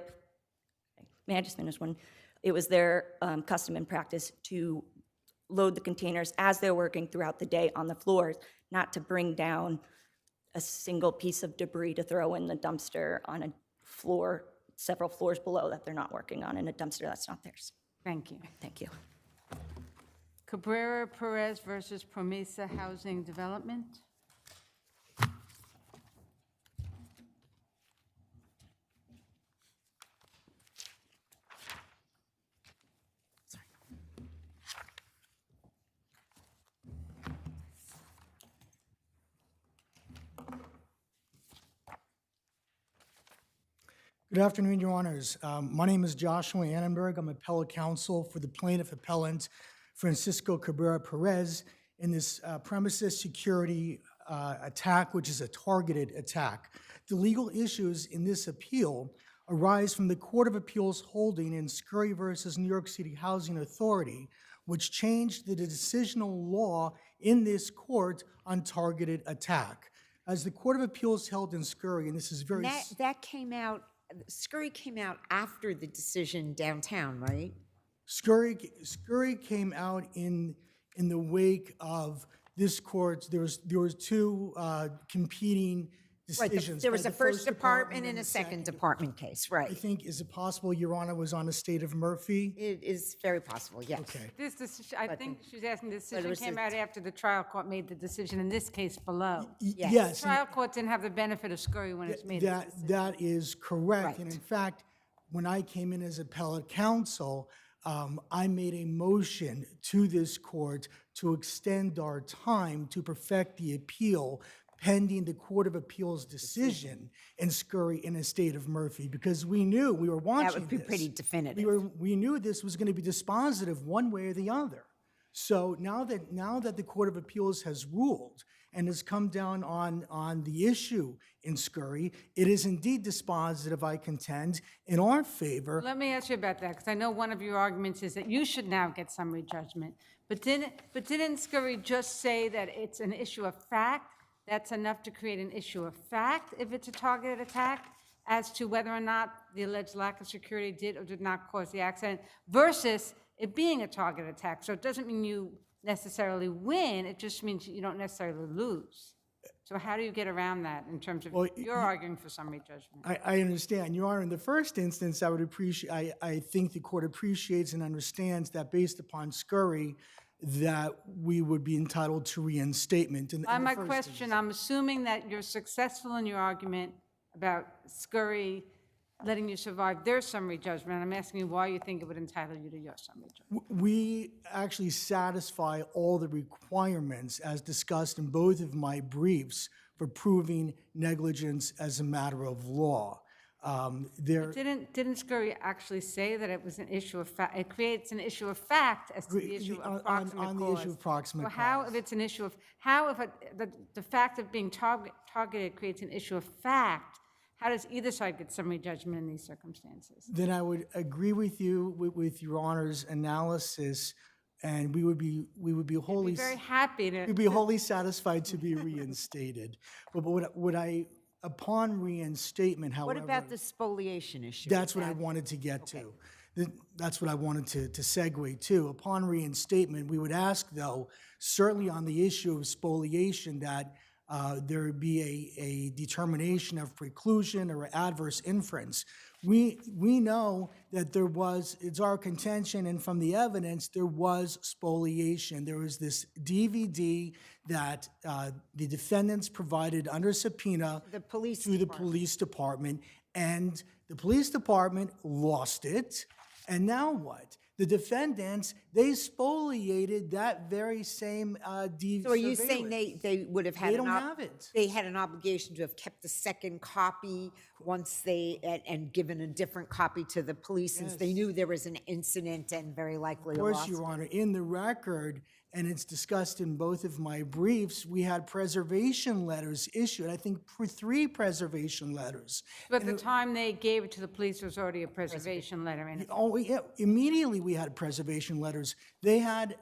may I just finish one? It was their custom and practice to load the containers as they're working throughout the day on the floors, not to bring down a single piece of debris to throw in the dumpster on a floor, several floors below that they're not working on, in a dumpster that's not theirs. Thank you. Thank you. Cabrera Perez versus Promesa Housing Development. Good afternoon, Your Honors. My name is Joshua Annenberg. I'm appellate counsel for the plaintiff appellant Francisco Cabrera Perez in this premises security attack, which is a targeted attack. The legal issues in this appeal arise from the Court of Appeals holding in Scurry versus New York City Housing Authority, which changed the decisional law in this court on targeted attack. As the Court of Appeals held in Scurry, and this is very... That came out, Scurry came out after the decision downtown, right? Scurry came out in the wake of this court. There was two competing decisions. Right, there was by a the first department and a second department case, I right? think, is it possible Your Honor was on the state of Murphy? It is very possible, yes. Okay. This decision, I think she's asking, the it decision was came the- out after the trial court made the decision, in this case below. Yes. Trial court didn't have the benefit of Scurry when it's made its decision. That is correct. Right. And in fact, when I came in as appellate counsel, I made a motion to this court to extend our time to perfect the appeal pending the Court of Appeals decision in Scurry in the state of Murphy, because we knew, we were watching That would be this. pretty definitive. We knew this was going to be dispositive one way or the other. So now that the Court of Appeals has ruled and has come down on the issue in Scurry, it is indeed dispositive, I contend, in our favor. Let me ask you about that, because I know one of your arguments is that you should now get summary judgment. But didn't Scurry just say that it's an issue of fact? That's enough to create an issue of fact if it's a targeted attack as to whether or not the alleged lack of security did or did not cause the accident, versus it being a targeted attack. So it doesn't mean you necessarily win, it just means you don't necessarily lose. So how do you get around that in terms of, you're arguing for summary judgment? I understand. Your Honor, in the first instance, I think the court appreciates and understands that based upon Scurry, that we would be entitled to reinstatement. By my question, I'm assuming that you're successful in your argument about Scurry letting you survive their summary judgment. I'm asking you why you think it would entitle you to your summary judgment. We actually satisfy all the requirements as discussed in both of my briefs for proving negligence as a matter of law. But didn't Scurry actually say that it was an issue of fact? It creates an issue of fact as to the issue of proximate cause. On the issue of proximate So cause. how, if it's an issue of, how if the fact of being targeted creates an issue of fact, how does either side get summary judgment in these circumstances? Then I would agree with you with Your Honor's analysis, and we would be wholly I'd be very happy to. we'd be wholly satisfied to be reinstated. But would I, upon reinstatement, however, What about the spoliation issue? that's what I wanted to get to. That's what I wanted to segue to. Upon reinstatement, we would ask, though, certainly on the issue of spoliation, that there would be a determination of preclusion or adverse inference. We know that there was, it's our contention, and from the evidence, there was spoliation. There was this DVD that the defendants provided under subpoena The police to the police department, and the police department lost it. And now what? The defendants, they spoliated that very same DVD. So are you saying they would have had They don't have it. They had an obligation to have kept the second copy once they, and given a different copy to the police since they knew there was an incident and very likely Of a course, loss? Your Honor, in the record, and it's discussed in both of my briefs, we had preservation letters issued, I think 3 preservation letters. But the time they gave it to the police, there was already a preservation letter in it. Oh, yeah, immediately we had preservation letters. They had,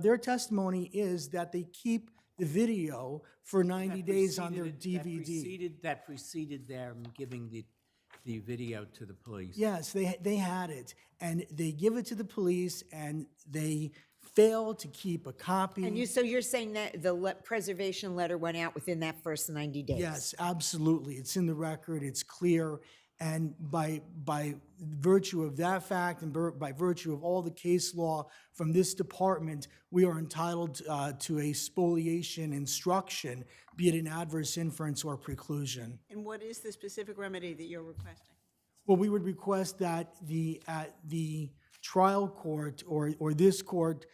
their testimony is that they keep the video for 90 days on their DVD. That preceded them giving the video to the police. Yes, they had it, and they give it to the police, and they fail to keep a copy. And so you're saying that the preservation letter went out within that first 90 days? Yes, absolutely. It's in the record, it's clear, and by virtue of that fact and by virtue of all the case law from this department, we are entitled to a spoliation instruction, be it an adverse inference or preclusion. And what is the specific remedy that you're requesting? Well, we would request that the trial court or this court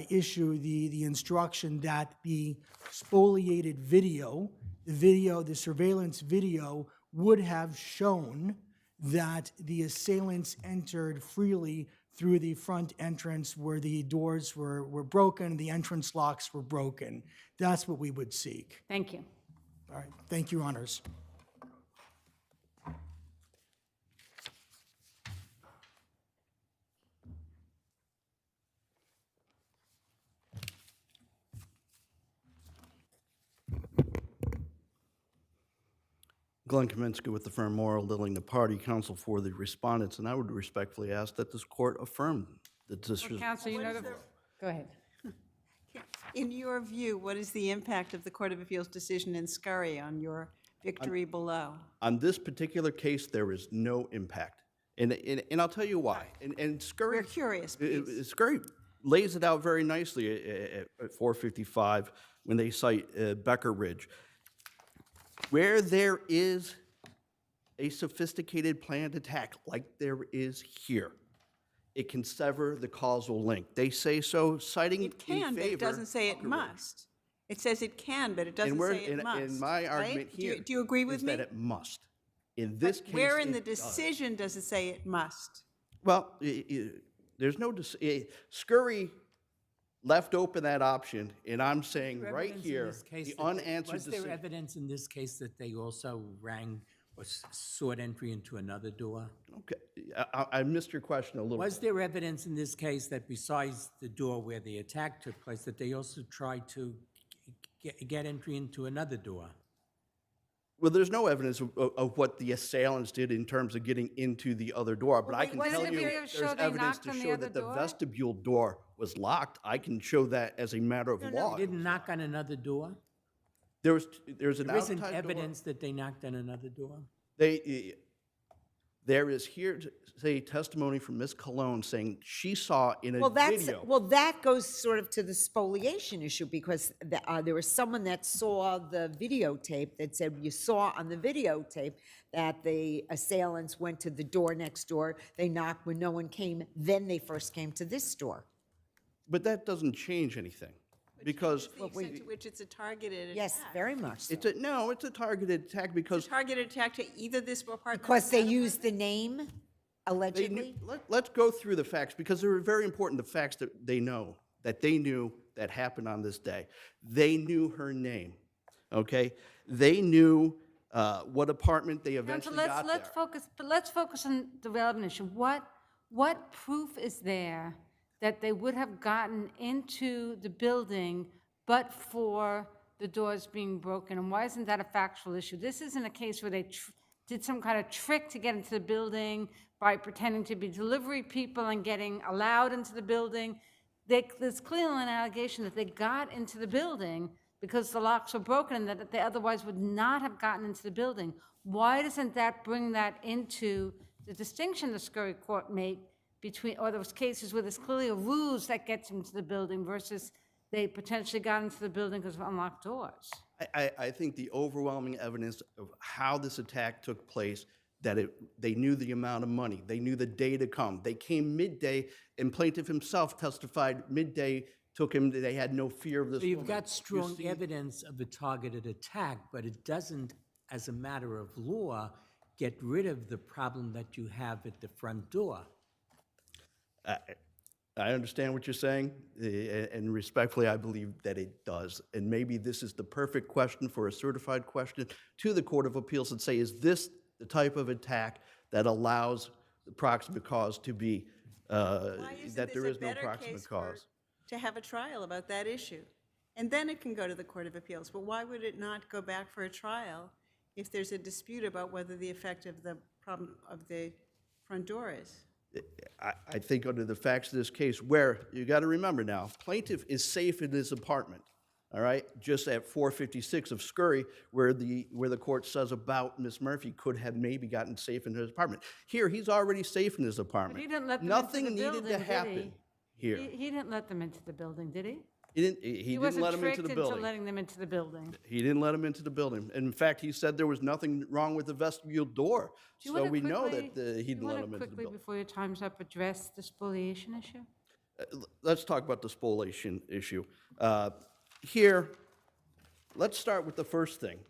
issue the instruction that the spoliated video, the surveillance video, would have shown that the assailants entered freely through the front entrance where the doors were broken, the entrance locks were broken. That's what we would seek. Thank you. All right, thank you, Your Honors. Glenn Kaminsky with the firm Morrow Lilling, the party counsel for the respondents, and I would respectfully ask that this court affirm the decision. Counsel, you know the, go ahead. In your view, what is the impact of the Court of Appeals decision in Scurry on your victory below? On this particular case, there is no impact, and I'll tell you why. And Scurry, We're curious, please. Scurry lays it out very nicely at 455 when they cite Becker Ridge. Where there is a sophisticated planned attack like there is here, it can sever the causal link. They say so, citing It can, but it doesn't say it must. It says it can, but it doesn't say it must. And my argument right? here Do you agree with is me? that it must. In this case, Where in the it does. decision does it say it must? Well, there's no, Scurry left open that option, and I'm saying right here, the unanswered Was there decision. evidence in this case that they also rang or sought entry into another door? Okay, I missed your question a little. Was there evidence in this case that besides the door where the attack took place, that they also tried to get entry into another door? Well, there's no evidence of what the assailants did in terms of getting into the other door, but I can wasn't tell the you video show there's they evidence knocked to on the show other that the door? vestibule door was locked. I can show that as a matter of law. They didn't knock on another door? There's an There outside isn't door. evidence that they knocked on another door? There is here, say, testimony from Ms. Cologne saying she saw in a video. Well, that goes sort of to the spoliation issue because there was someone that saw the videotape that said you saw on the videotape that the assailants went to the door next door, they knocked when no one came, then they first came to this door. But that doesn't change anything because The extent to which it's a targeted attack. Yes, very much so. it's a targeted attack because Targeted attack to either this apartment. Because they or that used the name, allegedly? let's go through the facts because they're very important, the facts that they know, that they knew that happened on this day. They knew her name, okay? They knew what apartment they eventually Counsel, got let's there. focus, but let's focus on the relevant issue. What proof is there that they would have gotten into the building but for the doors being broken? And why isn't that a factual issue? This isn't a case where they did some kind of trick to get into the building by pretending to be delivery people and getting allowed into the building. There's clearly an allegation that they got into the building because the locks were broken and that they otherwise would not have gotten into the building. Why doesn't that bring that into the distinction the Scurry Court made between, or those cases where there's clearly a ruse that gets into the building versus they potentially got into the building because of unlocked doors? I think the overwhelming evidence of how this attack took place, that they knew the amount of money, they knew the day to come. They came midday, and plaintiff himself testified midday took him, they had no fear of this So you've woman. got strong evidence of a targeted attack, but it doesn't, as a matter of law, get rid of the problem that you have at the front door. I understand what you're saying, and respectfully, I believe that it does. And maybe this is the perfect question for a certified question to the Court of Appeals and say, is this the type of attack that allows the proximate cause to be, that there is no proximate cause? To have a trial about that issue. And then it can go to the Court of Appeals. But why would it not go back for a trial if there's a dispute about whether the effect of the problem of the front door is? I think under the facts of this case, where, you got to remember now, plaintiff is safe in his apartment, all right? Just at 456 of Scurry, where the court says about Miss Murphy could have maybe gotten safe in his apartment. Here, he's already safe in his apartment. But he didn't let them Nothing into the needed building, to did happen here. He didn't let them into the building, did he? He didn't wasn't let him into tricked the building. letting them into the building. He didn't let him into the building. In fact, he said there was nothing wrong with the vestibule door. Do you So wanna we know quickly- that he didn't let him into the Do you want to quickly, building. before your time's up, address the spoliation issue? Let's talk about the spoliation issue. Here, let's start with the first thing.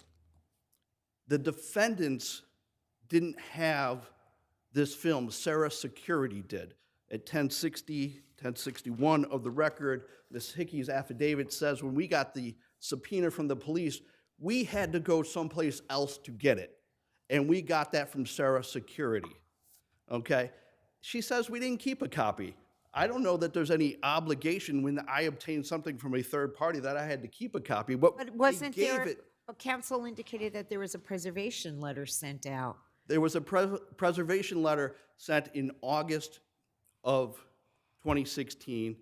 The defendants didn't have this film. Sarah Security did. At 1060, 1061 of the record, Ms. Hickey's affidavit says when we got the subpoena from the police, we had to go someplace else to get it. And we got that from Sarah Security, okay? She says we didn't keep a copy. I don't know that there's any obligation when I obtained something from a third party that I had to keep a copy. But wasn't there, but counsel indicated that there was a preservation letter sent out. There was a preservation letter sent in August of 2016.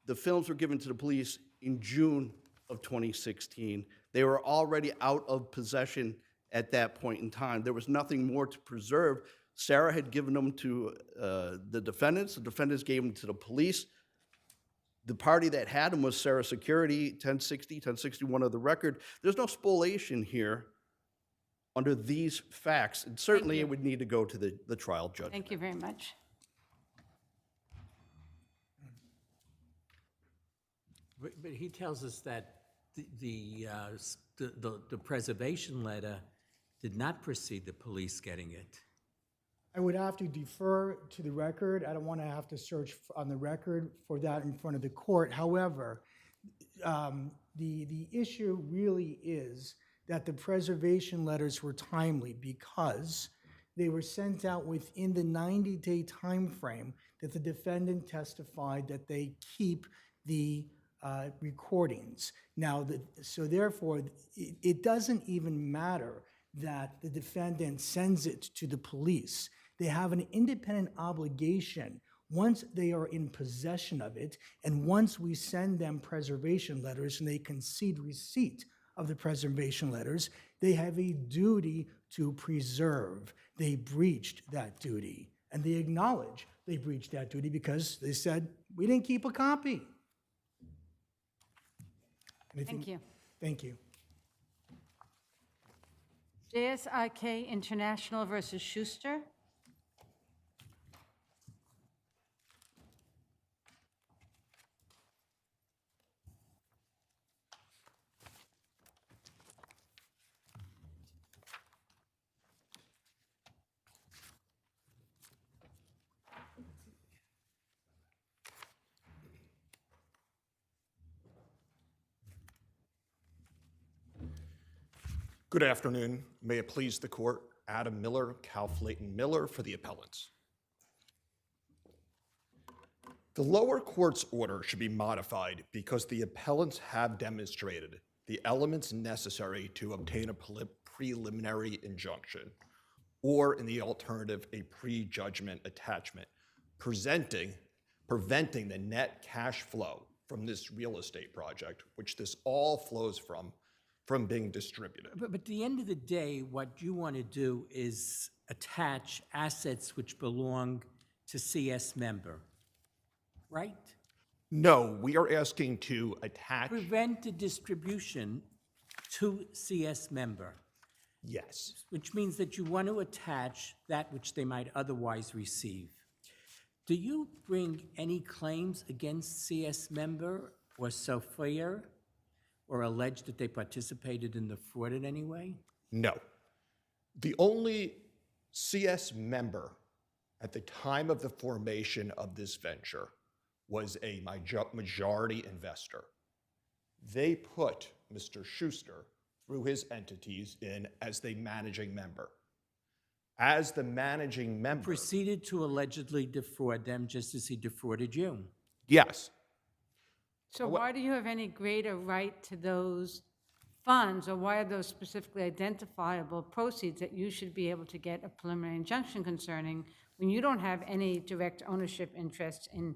The films were given to the police in June of 2016. They were already out of possession at that point in time. There was nothing more to preserve. Sarah had given them to the defendants. The defendants gave them to the police. The party that had them was Sarah Security, 1060, 1061 of the record. There's no spoliation here under these facts. And certainly it would need to go to the trial judge. Thank you very much. But he tells us that the preservation letter did not precede the police getting it. I would have to defer to the record. I don't want to have to search on the record for that in front of the court. However, the issue really is that the preservation letters were timely because they were sent out within the 90-day time frame that the defendant testified that they keep the recordings. Now, so therefore, it doesn't even matter that the defendant sends it to the police. They have an independent obligation once they are in possession of it, and once we send them preservation letters and they concede receipt of the preservation letters, they have a duty to preserve. They breached that duty, and they acknowledge they breached that duty because they said, we didn't keep a copy. Thank you. Thank you. JSIK International versus Schuster. Good afternoon. May it please the court, Adam Miller, Kaufleighton Miller for the appellants. The lower court's order should be modified because the appellants have demonstrated the elements necessary to obtain a preliminary injunction, or in the alternative, a prejudgment attachment, preventing the net cash flow from this real estate project, which this all flows from being distributed. But at the end of the day, what you want to do is attach assets which belong to CS member, right? No, we are asking to attach. Prevent the distribution to CS member. Yes. Which means that you want to attach that which they might otherwise receive. Do you bring any claims against CS member or Sophia, or allege that they participated in the fraud in any way? No. The only CS member at the time of the formation of this venture was a majority investor. They put Mr. Schuster through his entities in as the managing member. As the managing member, Proceeded to allegedly defraud them just as he defrauded you. yes, So why do you have any greater right to those funds, or why are those specifically identifiable proceeds that you should be able to get a preliminary injunction concerning when you don't have any direct ownership interest in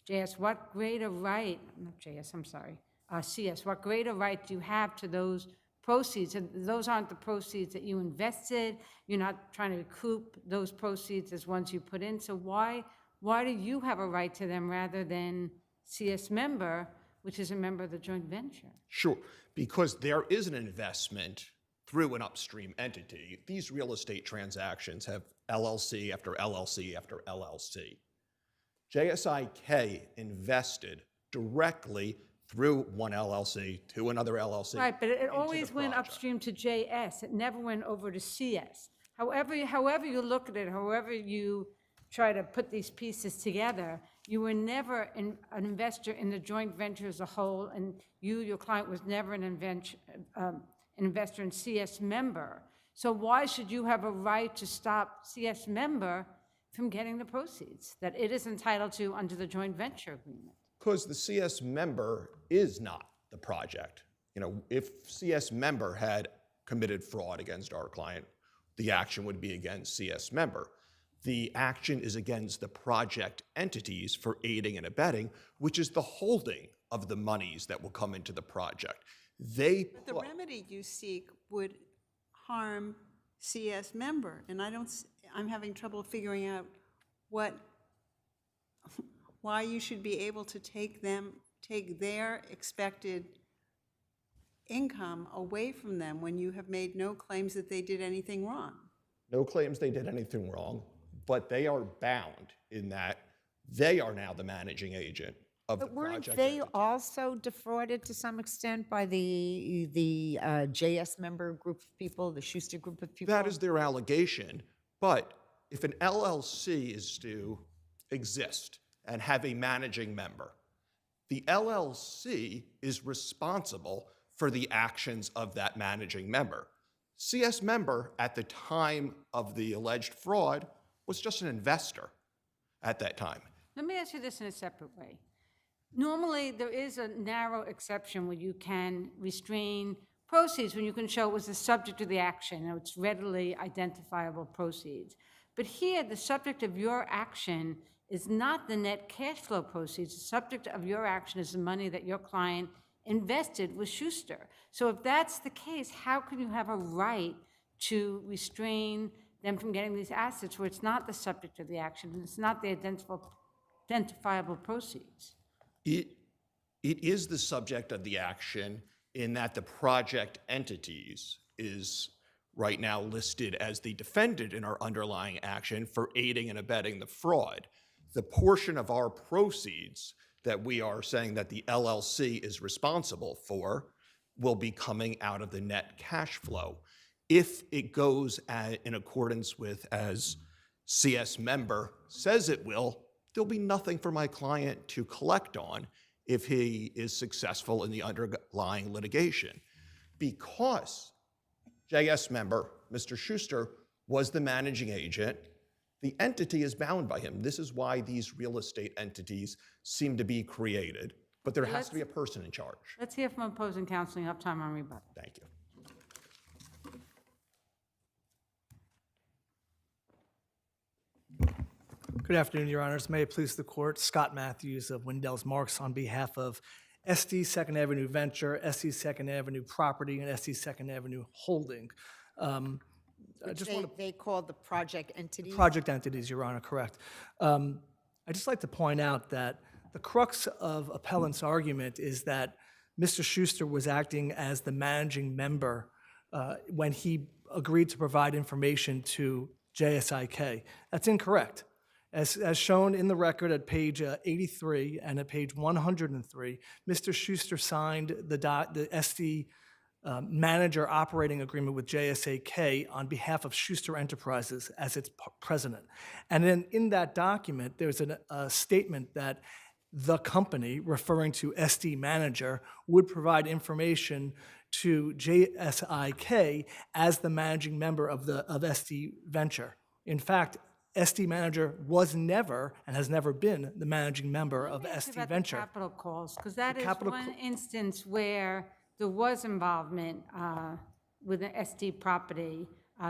JS? What greater right, not JS, I'm sorry, CS, what greater right do you have to those proceeds? And those aren't the proceeds that you invested. You're not trying to recoup those proceeds as ones you put in. So why do you have a right to them rather than CS member, which is a member of the joint venture? sure, because there is an investment through an upstream entity. These real estate transactions have LLC after LLC after LLC. JSIK invested directly through one LLC to another LLC. Right, but it into the always went project. upstream to JS. It never went over to CS. However you look at it, however you try to put these pieces together, you were never an investor in the joint venture as a whole, and your client was never an investor in CS member. So why should you have a right to stop CS member from getting the proceeds that it is entitled to under the joint venture agreement? Because the CS member is not the project. You know, if CS member had committed fraud against our client, the action would be against CS member. The action is against the project entities for aiding and abetting, which is the holding of the monies that will come into the project. But the remedy you seek would harm CS member, and I'm having trouble figuring out why you should be able to take their expected income away from them when you have made no claims that they did anything wrong. No claims they did anything wrong, but they are bound in that they are now the managing agent of the But weren't project they entity. also defrauded to some extent by the JS member group of people, the Schuster group of people? That is their allegation, but if an LLC is to exist and have a managing member, the LLC is responsible for the actions of that managing member. CS member, at the time of the alleged fraud, was just an investor at that time. Let me ask you this in a separate way. Normally, there is a narrow exception where you can restrain proceeds when you can show it was the subject of the action, and it's readily identifiable proceeds. But here, the subject of your action is not the net cash flow proceeds. The subject of your action is the money that your client invested with Schuster. So if that's the case, how can you have a right to restrain them from getting these assets where it's not the subject of the action and it's not the identifiable proceeds? It is the subject of the action in that the project entities is right now listed as the defendant in our underlying action for aiding and abetting the fraud. The portion of our proceeds that we are saying that the LLC is responsible for will be coming out of the net cash flow. If it goes in accordance with as CS member says it will, there'll be nothing for my client to collect on if he is successful in the underlying litigation. Because JS member, Mr. Schuster, was the managing agent, the entity is bound by him. This is why these real estate entities seem to be created, but there has to be a person in charge. Let's hear from opposing counsel. You have time on rebuttal. Thank you. Good afternoon, Your Honors. May it please the Court, Scott Matthews of Windell's Marks on behalf of SD Second Avenue Venture, SD Second Avenue Property, and SD Second Avenue Holding. I just want to They called the project entities? project entities, Your Honor, correct. I'd just like to point out that the crux of appellant's argument is that Mr. Schuster was acting as the managing member when he agreed to provide information to JSIK. That's incorrect. As shown in the record at page 83 and at page 103, Mr. Schuster signed the SD manager operating agreement with JSAK on behalf of Schuster Enterprises as its president. And then in that document, there's a statement that the company, referring to SD Manager, would provide information to JSIK as the managing member of SD Venture. In fact, SD Manager was never and has never been the managing member of Let me ask you SD about the Venture. capital calls, because that The is capital one instance where there was involvement with an SD property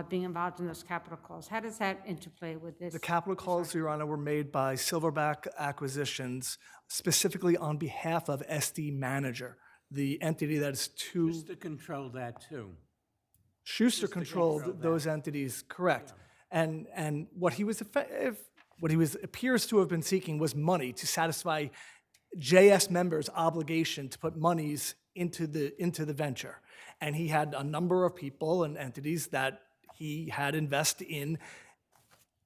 being involved in those capital calls. How does that interplay with this? The capital calls, Your Honor, were made by Silverback Acquisitions specifically on behalf of SD Manager, the entity that is to. Just to control that too. Schuster Just to controlled control that. those entities, correct. And what he was appears to have been seeking was money to satisfy JS members' obligation to put monies into the venture. And he had a number of people and entities that he had invested in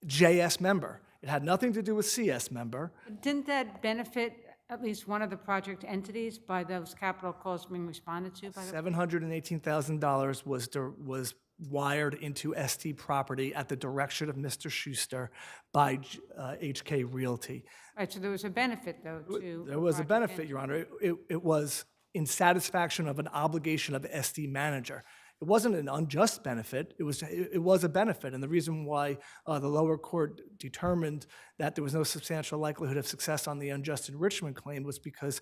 JS member. It had nothing to do with CS member. Didn't that benefit at least one of the project entities by those capital calls being responded to by the? $718,000 was wired into ST property at the direction of Mr. Schuster by HK Realty. Right, so there was a benefit, though, to. There was a benefit, Your Honor. It was in satisfaction of an obligation of the SD Manager. It wasn't an unjust benefit. It was a benefit, and the reason why the lower court determined that there was no substantial likelihood of success on the unjust enrichment claim was because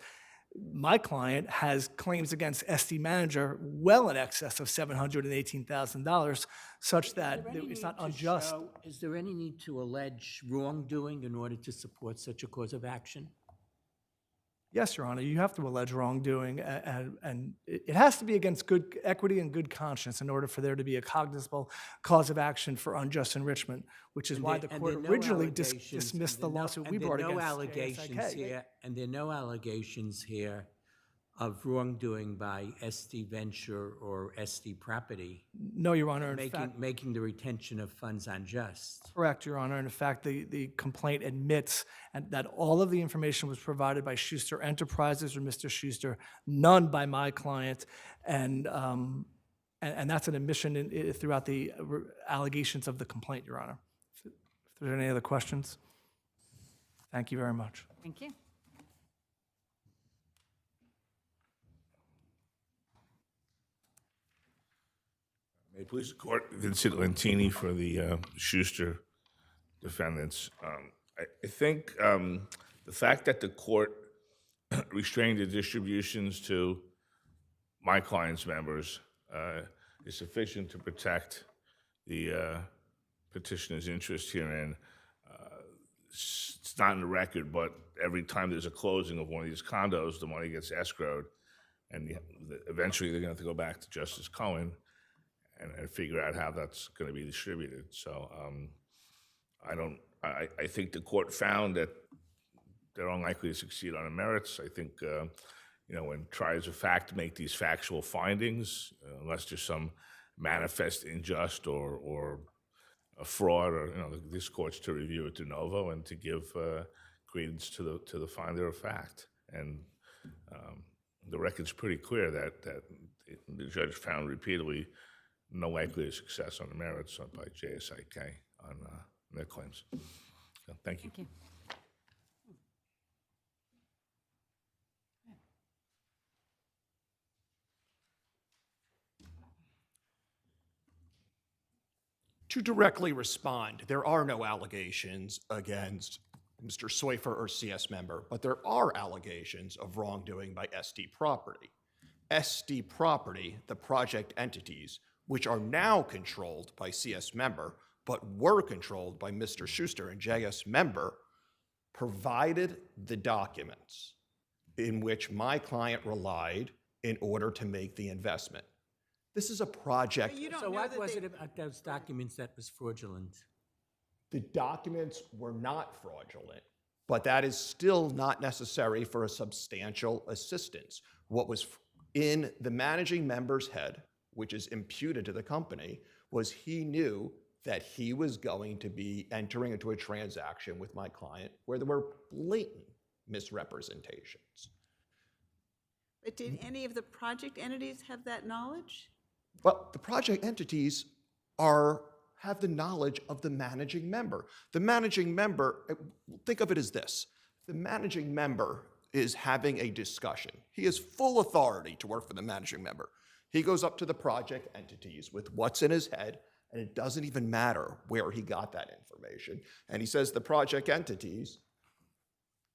my client has claims against SD Manager well in excess of $718,000, such that it's not unjust. Is there any need to allege wrongdoing in order to support such a cause of action? Yes, Your Honor, you have to allege wrongdoing, and it has to be against good equity and good conscience in order for there to be a cognizable cause of action for unjust enrichment, which is why the court originally dismissed the lawsuit we brought against JSIK. And there are no allegations here of wrongdoing by SD Venture or SD Property. No, Your Honor. In fact, making the retention of funds unjust. correct, Your Honor. And in fact, the complaint admits that all of the information was provided by Schuster Enterprises or Mr. Schuster, none by my client, and that's an admission throughout the allegations of the complaint, Your Honor. If there are any other questions, thank you very much. Thank you. May it please the court, Vincent Lentini for the Schuster defendants. I think the fact that the court restrained the distributions to my client's members is sufficient to protect the petitioner's interest herein. It's not in the record, but every time there's a closing of one of these condos, the money gets escrowed, and eventually they're going to have to go back to Justice Cohen and figure out how that's going to be distributed. So I think the court found that they're unlikely to succeed on the merits. I think when triers of fact make these factual findings, unless there's some manifest unjust or a fraud, or this court's to review it de novo and to give credence to the finder of fact. And the record's pretty clear that the judge found repeatedly no likelihood of success on the merits by JSIK on their claims. So, thank you. Thank you. To directly respond, there are no allegations against Mr. Soifer or CS member, but there are allegations of wrongdoing by SD Property. SD Property, the project entities, which are now controlled by CS member, but were controlled by Mr. Schuster and JS member, provided the documents in which my client relied in order to make the investment. This is a project. So what was it about those documents that was fraudulent? The documents were not fraudulent, but that is still not necessary for a substantial assistance. What was in the managing member's head, which is imputed to the company, was he knew that he was going to be entering into a transaction with my client where there were blatant misrepresentations. But did any of the project entities have that knowledge? Well, the project entities have the knowledge of the managing member. The managing member, think of it as this. the managing member is having a discussion, he has full authority to work for the managing member. He goes up to the project entities with what's in his head, and it doesn't even matter where he got that information. And he says to the project entities,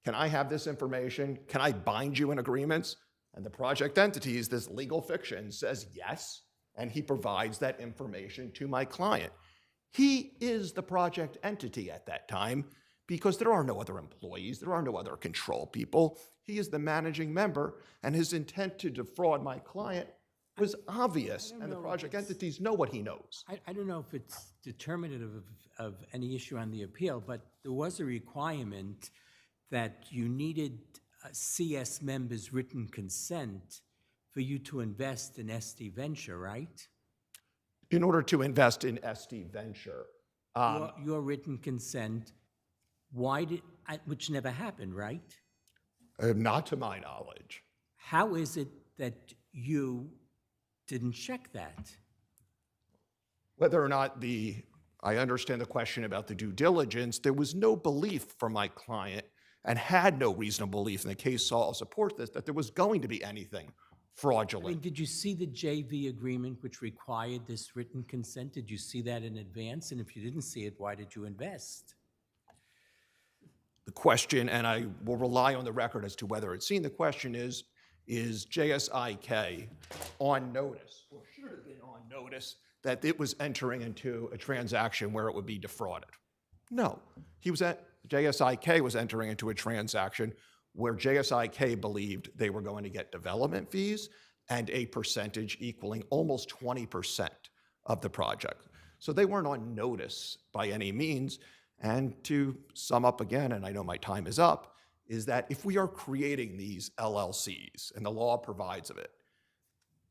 can I have this information? Can I bind you in agreements? And the project entities, this legal fiction, says yes, and he provides that information to my client. He is the project entity at that time because there are no other employees, there are no other control people. He is the managing member, and his intent to defraud my client was obvious, and the project entities know what he knows. I don't know if it's determinative of any issue on the appeal, but there was a requirement that you needed CS members' written consent for you to invest in SD Venture, right? In order to invest in SD Venture, Your written consent, which never happened, right? not to my knowledge. How is it that you didn't check that? Whether or not I understand the question about the due diligence, there was no belief from my client and had no reasonable belief, and the case law supports this, that there was going to be anything fraudulent. I mean, did you see the JV agreement which required this written consent? Did you see that in advance? And if you didn't see it, why did you invest? The question, and I will rely on the record as to whether it's seen, the question is JSIK on notice, or should have been on notice, that it was entering into a transaction where it would be defrauded? No. JSIK was entering into a transaction where JSIK believed they were going to get development fees and a percentage equaling almost 20% of the project. So they weren't on notice by any means. And to sum up again, and I know my time is up, is that if we are creating these LLCs, and the law provides of it,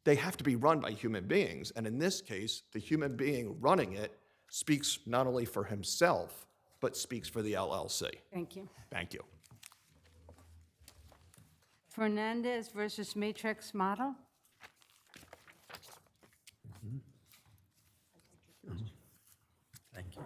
they have to be run by human beings. And in this case, the human being running it speaks not only for himself, but speaks for the LLC. Thank you. Thank you. Fernandez versus Matrix Model. Thank you.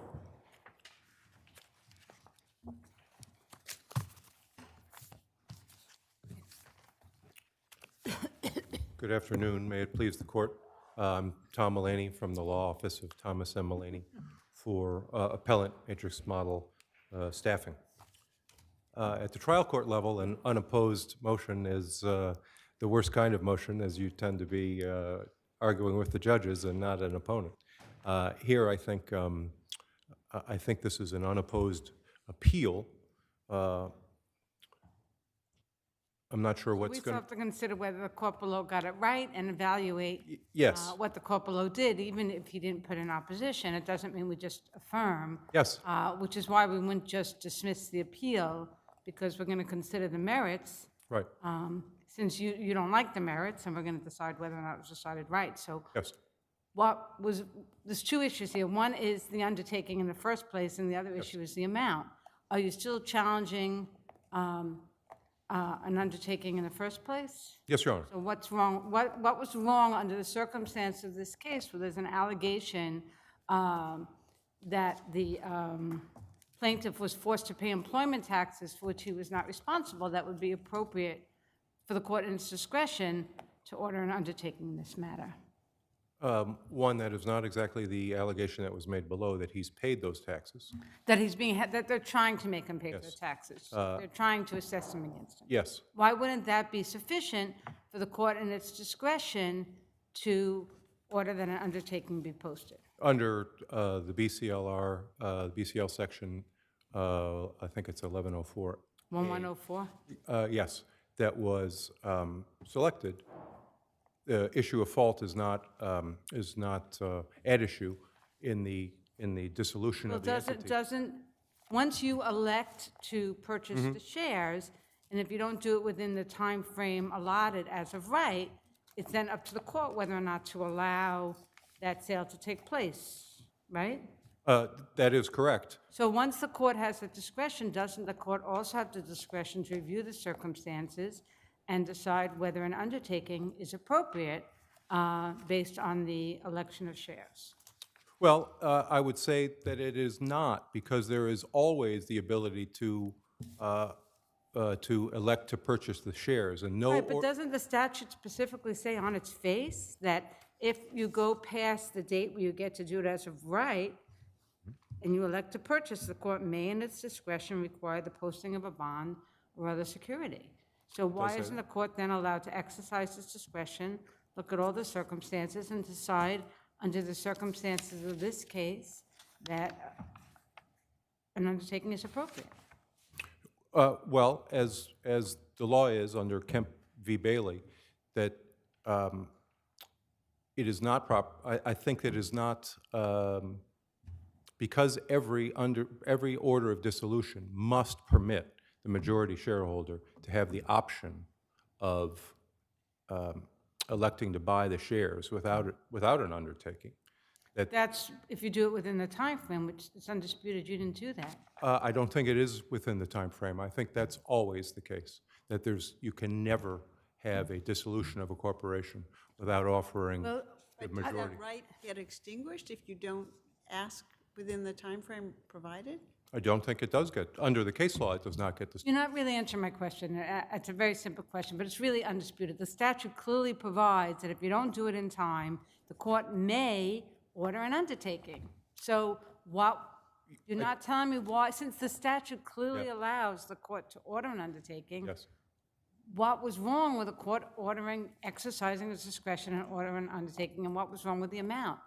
Good afternoon. May it please the court. I'm Tom Mullaney from the Law Office of Thomas M. Mullaney for Appellate Matrix Model staffing. At the trial court level, an unopposed motion is the worst kind of motion, as you tend to be arguing with the judges and not an opponent. Here, I think this is an unopposed appeal. I'm not sure what's We going still have to consider whether the court below got it right and evaluate Yes. what the court below did, even if he didn't put in opposition. It doesn't mean we just affirm. Yes. Which is why we wouldn't just dismiss the appeal, because we're going to consider the merits. Right. Since you don't like the merits, and we're going to decide whether or not it was decided right. So Yes. there's two issues here. One is the undertaking in the first place, and the other issue is the amount. Are you still challenging an undertaking in the first place? Yes, Your Honor. So what's wrong? What was wrong under the circumstance of this case, where there's an allegation that the plaintiff was forced to pay employment taxes for which he was not responsible? That would be appropriate for the court in its discretion to order an undertaking in this matter. One, that is not exactly the allegation that was made below, that he's paid those taxes. That that they're trying to make him pay for the Yes. taxes. They're trying to assess him against him. Yes. Why wouldn't that be sufficient for the court in its discretion to order that an undertaking be posted? Under the BCLR, BCL section, I think it's 1104. 1104? Yes, that was selected. The issue of fault is not at issue in the dissolution of the entity. Once you elect to purchase the shares, and if you don't do it within the time frame allotted as of right, it's then up to the court whether or not to allow that sale to take place, right? That is correct. So once the court has the discretion, doesn't the court also have the discretion to review the circumstances and decide whether an undertaking is appropriate based on the election of shares? Well, I would say that it is not, because there is always the ability to to elect to purchase the shares, and no. Right, but doesn't the statute specifically say on its face that if you go past the date where you get to do it as of right, and you elect to purchase, the court may in its discretion require the posting of a bond or other security? So why say isn't the court then allowed to exercise its discretion, look at all the circumstances, and decide under the circumstances of this case that an undertaking is appropriate? Well, as the law is under Kemp v. Bailey, that it is not proper. I think that it is not because every order of dissolution must permit the majority shareholder to have the option of electing to buy the shares without an undertaking. That's if you do it within the time frame, which is undisputed, you didn't do that. I don't think it is within the time frame. I think that's always the case, that you can never have a dissolution of a corporation without offering the But majority. does that right get extinguished if you don't ask within the time frame provided? I don't think it does get, under the case law, it does not get this. You're not really answering my question. It's a very simple question, but it's really undisputed. The statute clearly provides that if you don't do it in time, the court may order an undertaking. So you're not telling me why, since the statute clearly allows the court to order an undertaking, Yes. what was wrong with the court exercising its discretion and ordering an undertaking, and what was wrong with the amount?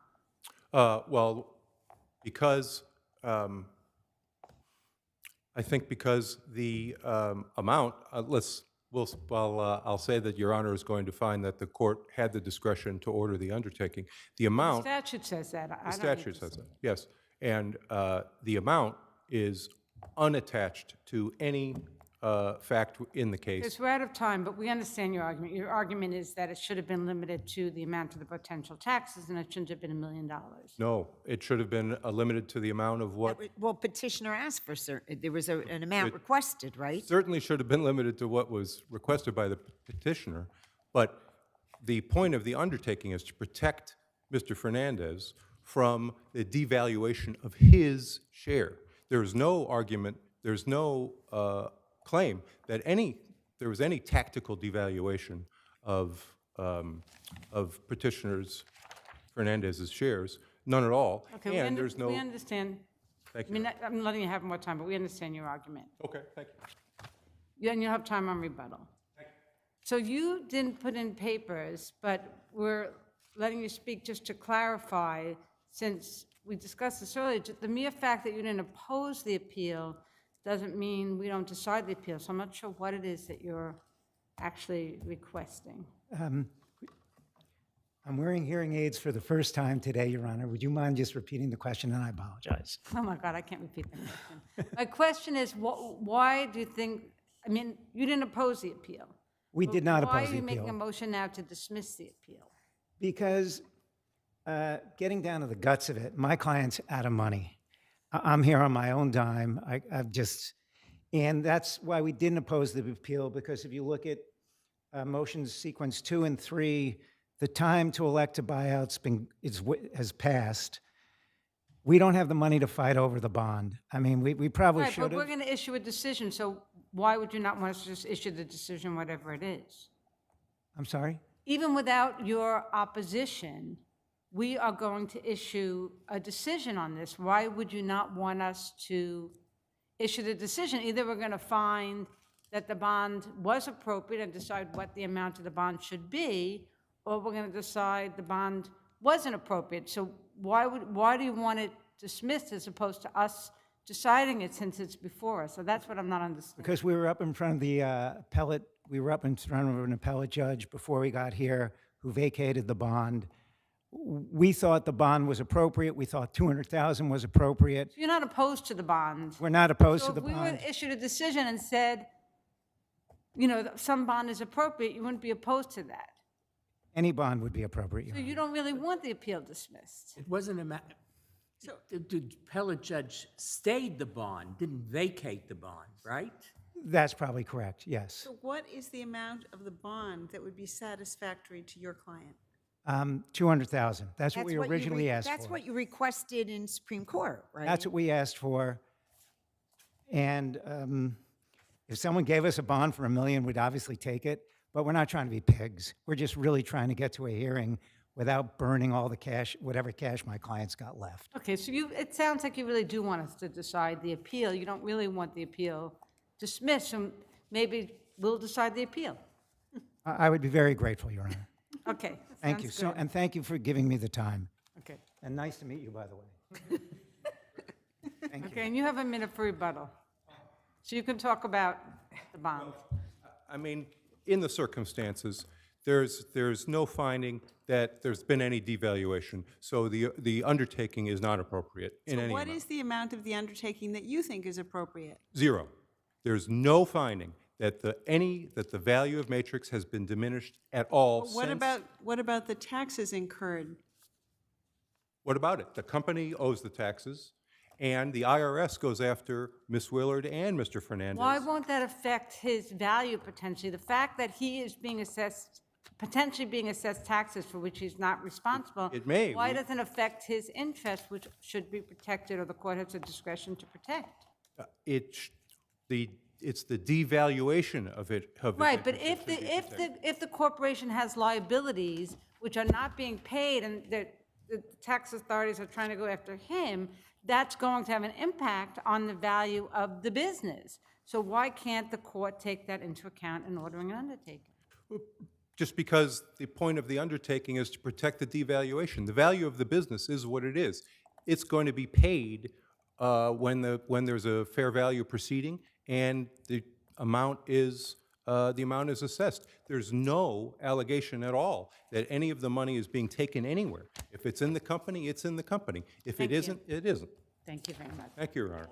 Well, because I think because the amount, I'll say that Your Honor is going to find that the court had the discretion to order the undertaking. The amount. The statute says that. The statute says that, yes. And the amount is unattached to any fact in the case. Because we're out of time, but we understand your argument. Your argument is that it should have been limited to the amount of the potential taxes, and it shouldn't have been $1 million. No, it should have been limited to the amount of what. Well, petitioner asked for there was an amount requested, right? Certainly should have been limited to what was requested by the petitioner, but the point of the undertaking is to protect Mr. Fernandez from the devaluation of his share. There's no argument, there's no claim that there was any tactical devaluation of petitioner's Fernandez's shares, none at all. Okay, and there's no. We understand. Thank you. I mean, I'm letting you have more time, but we understand your argument. Okay, thank you. Yeah, and you'll have time on rebuttal. So you didn't put in papers, but we're letting you speak just to clarify, since we discussed this earlier, the mere fact that you didn't oppose the appeal doesn't mean we don't decide the appeal. So I'm not sure what it is that you're actually requesting. I'm wearing hearing aids for the first time today, Your Honor. Would you mind just repeating the question, and I apologize. Oh my God, I can't repeat the question. My question is, why do you think, I mean, you didn't oppose the appeal. We did not oppose Why are the you making a appeal. motion now to dismiss the appeal? Because getting down to the guts of it, my client's out of money. I'm here on my own dime. And that's why we didn't oppose the appeal, because if you look at motions sequence 2 and 3, the time to elect a buyout has passed. We don't have the money to fight over the bond. I mean, we probably Right, should but have. we're going to issue a decision, so why would you not want us to just issue the decision, whatever it is? I'm sorry? Even without your opposition, we are going to issue a decision on this. Why would you not want us to issue the decision? Either we're going to find that the bond was appropriate and decide what the amount of the bond should be, or we're going to decide the bond wasn't appropriate. So why do you want it dismissed as opposed to us deciding it, since it's before us? So that's what I'm not understanding. Because we were up in front of the appellate, we were up in front of an appellate judge before we got here who vacated the bond. We thought the bond was appropriate. We thought $200,000 was appropriate. So you're not opposed to the bond? We're not opposed to the So if we bond. were issued a decision and said, you know, some bond is appropriate, you wouldn't be opposed to that. Any bond would be appropriate, Your So Honor. you don't really want the appeal dismissed? It wasn't a matter. The appellate judge stayed the bond, didn't vacate the bond, right? That's probably correct, yes. So what is the amount of the bond that would be satisfactory to your client? $200,000. That's what we you originally asked for. That's what you requested in Supreme Court, right? That's what we asked for. And If someone gave us a bond for $1 million, we'd obviously take it, but we're not trying to be pigs. We're just really trying to get to a hearing without burning all the cash, whatever cash my clients got left. Okay, so it sounds like you really do want us to decide the appeal. You don't really want the appeal dismissed, and maybe we'll decide the appeal. I would be very grateful, Your Honor. Okay. Thank you. sounds good. And thank you for giving me the time. Okay. And nice to meet you, by the way. Thank you. Okay, and you have a minute for rebuttal. So you can talk about the bond. I mean, in the circumstances, there's no finding that there's been any devaluation, so the undertaking is not appropriate in So any what amount. is the amount of the undertaking that you think is appropriate? Zero. There's no finding that the value of Matrix has been diminished at all But what about the taxes incurred? What about it? The company owes the taxes, and the IRS goes after Ms. Willard and Mr. Fernandez. Why won't that affect his value potentially? The fact that he is being assessed, potentially being assessed taxes for which he's not responsible. It may. Why doesn't it affect his interest, which should be protected, or the court has a discretion to protect? It's the devaluation of it. Right, but if the corporation has liabilities which are not being paid and the tax authorities are trying to go after him, that's going to have an impact on the value of the business. So why can't the court take that into account in ordering an undertaking? Just because the point of the undertaking is to protect the devaluation. The value of the business is what it is. It's going to be paid when there's a fair value proceeding, and the amount is assessed. There's no allegation at all that any of the money is being taken anywhere. If it's in the company, it's in the company. If it isn't, it isn't. Thank you very much. Thank you, Your Honor.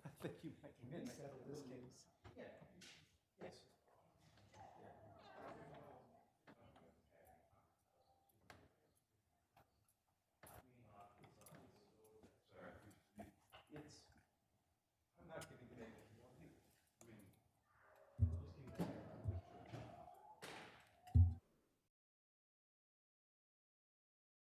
I think you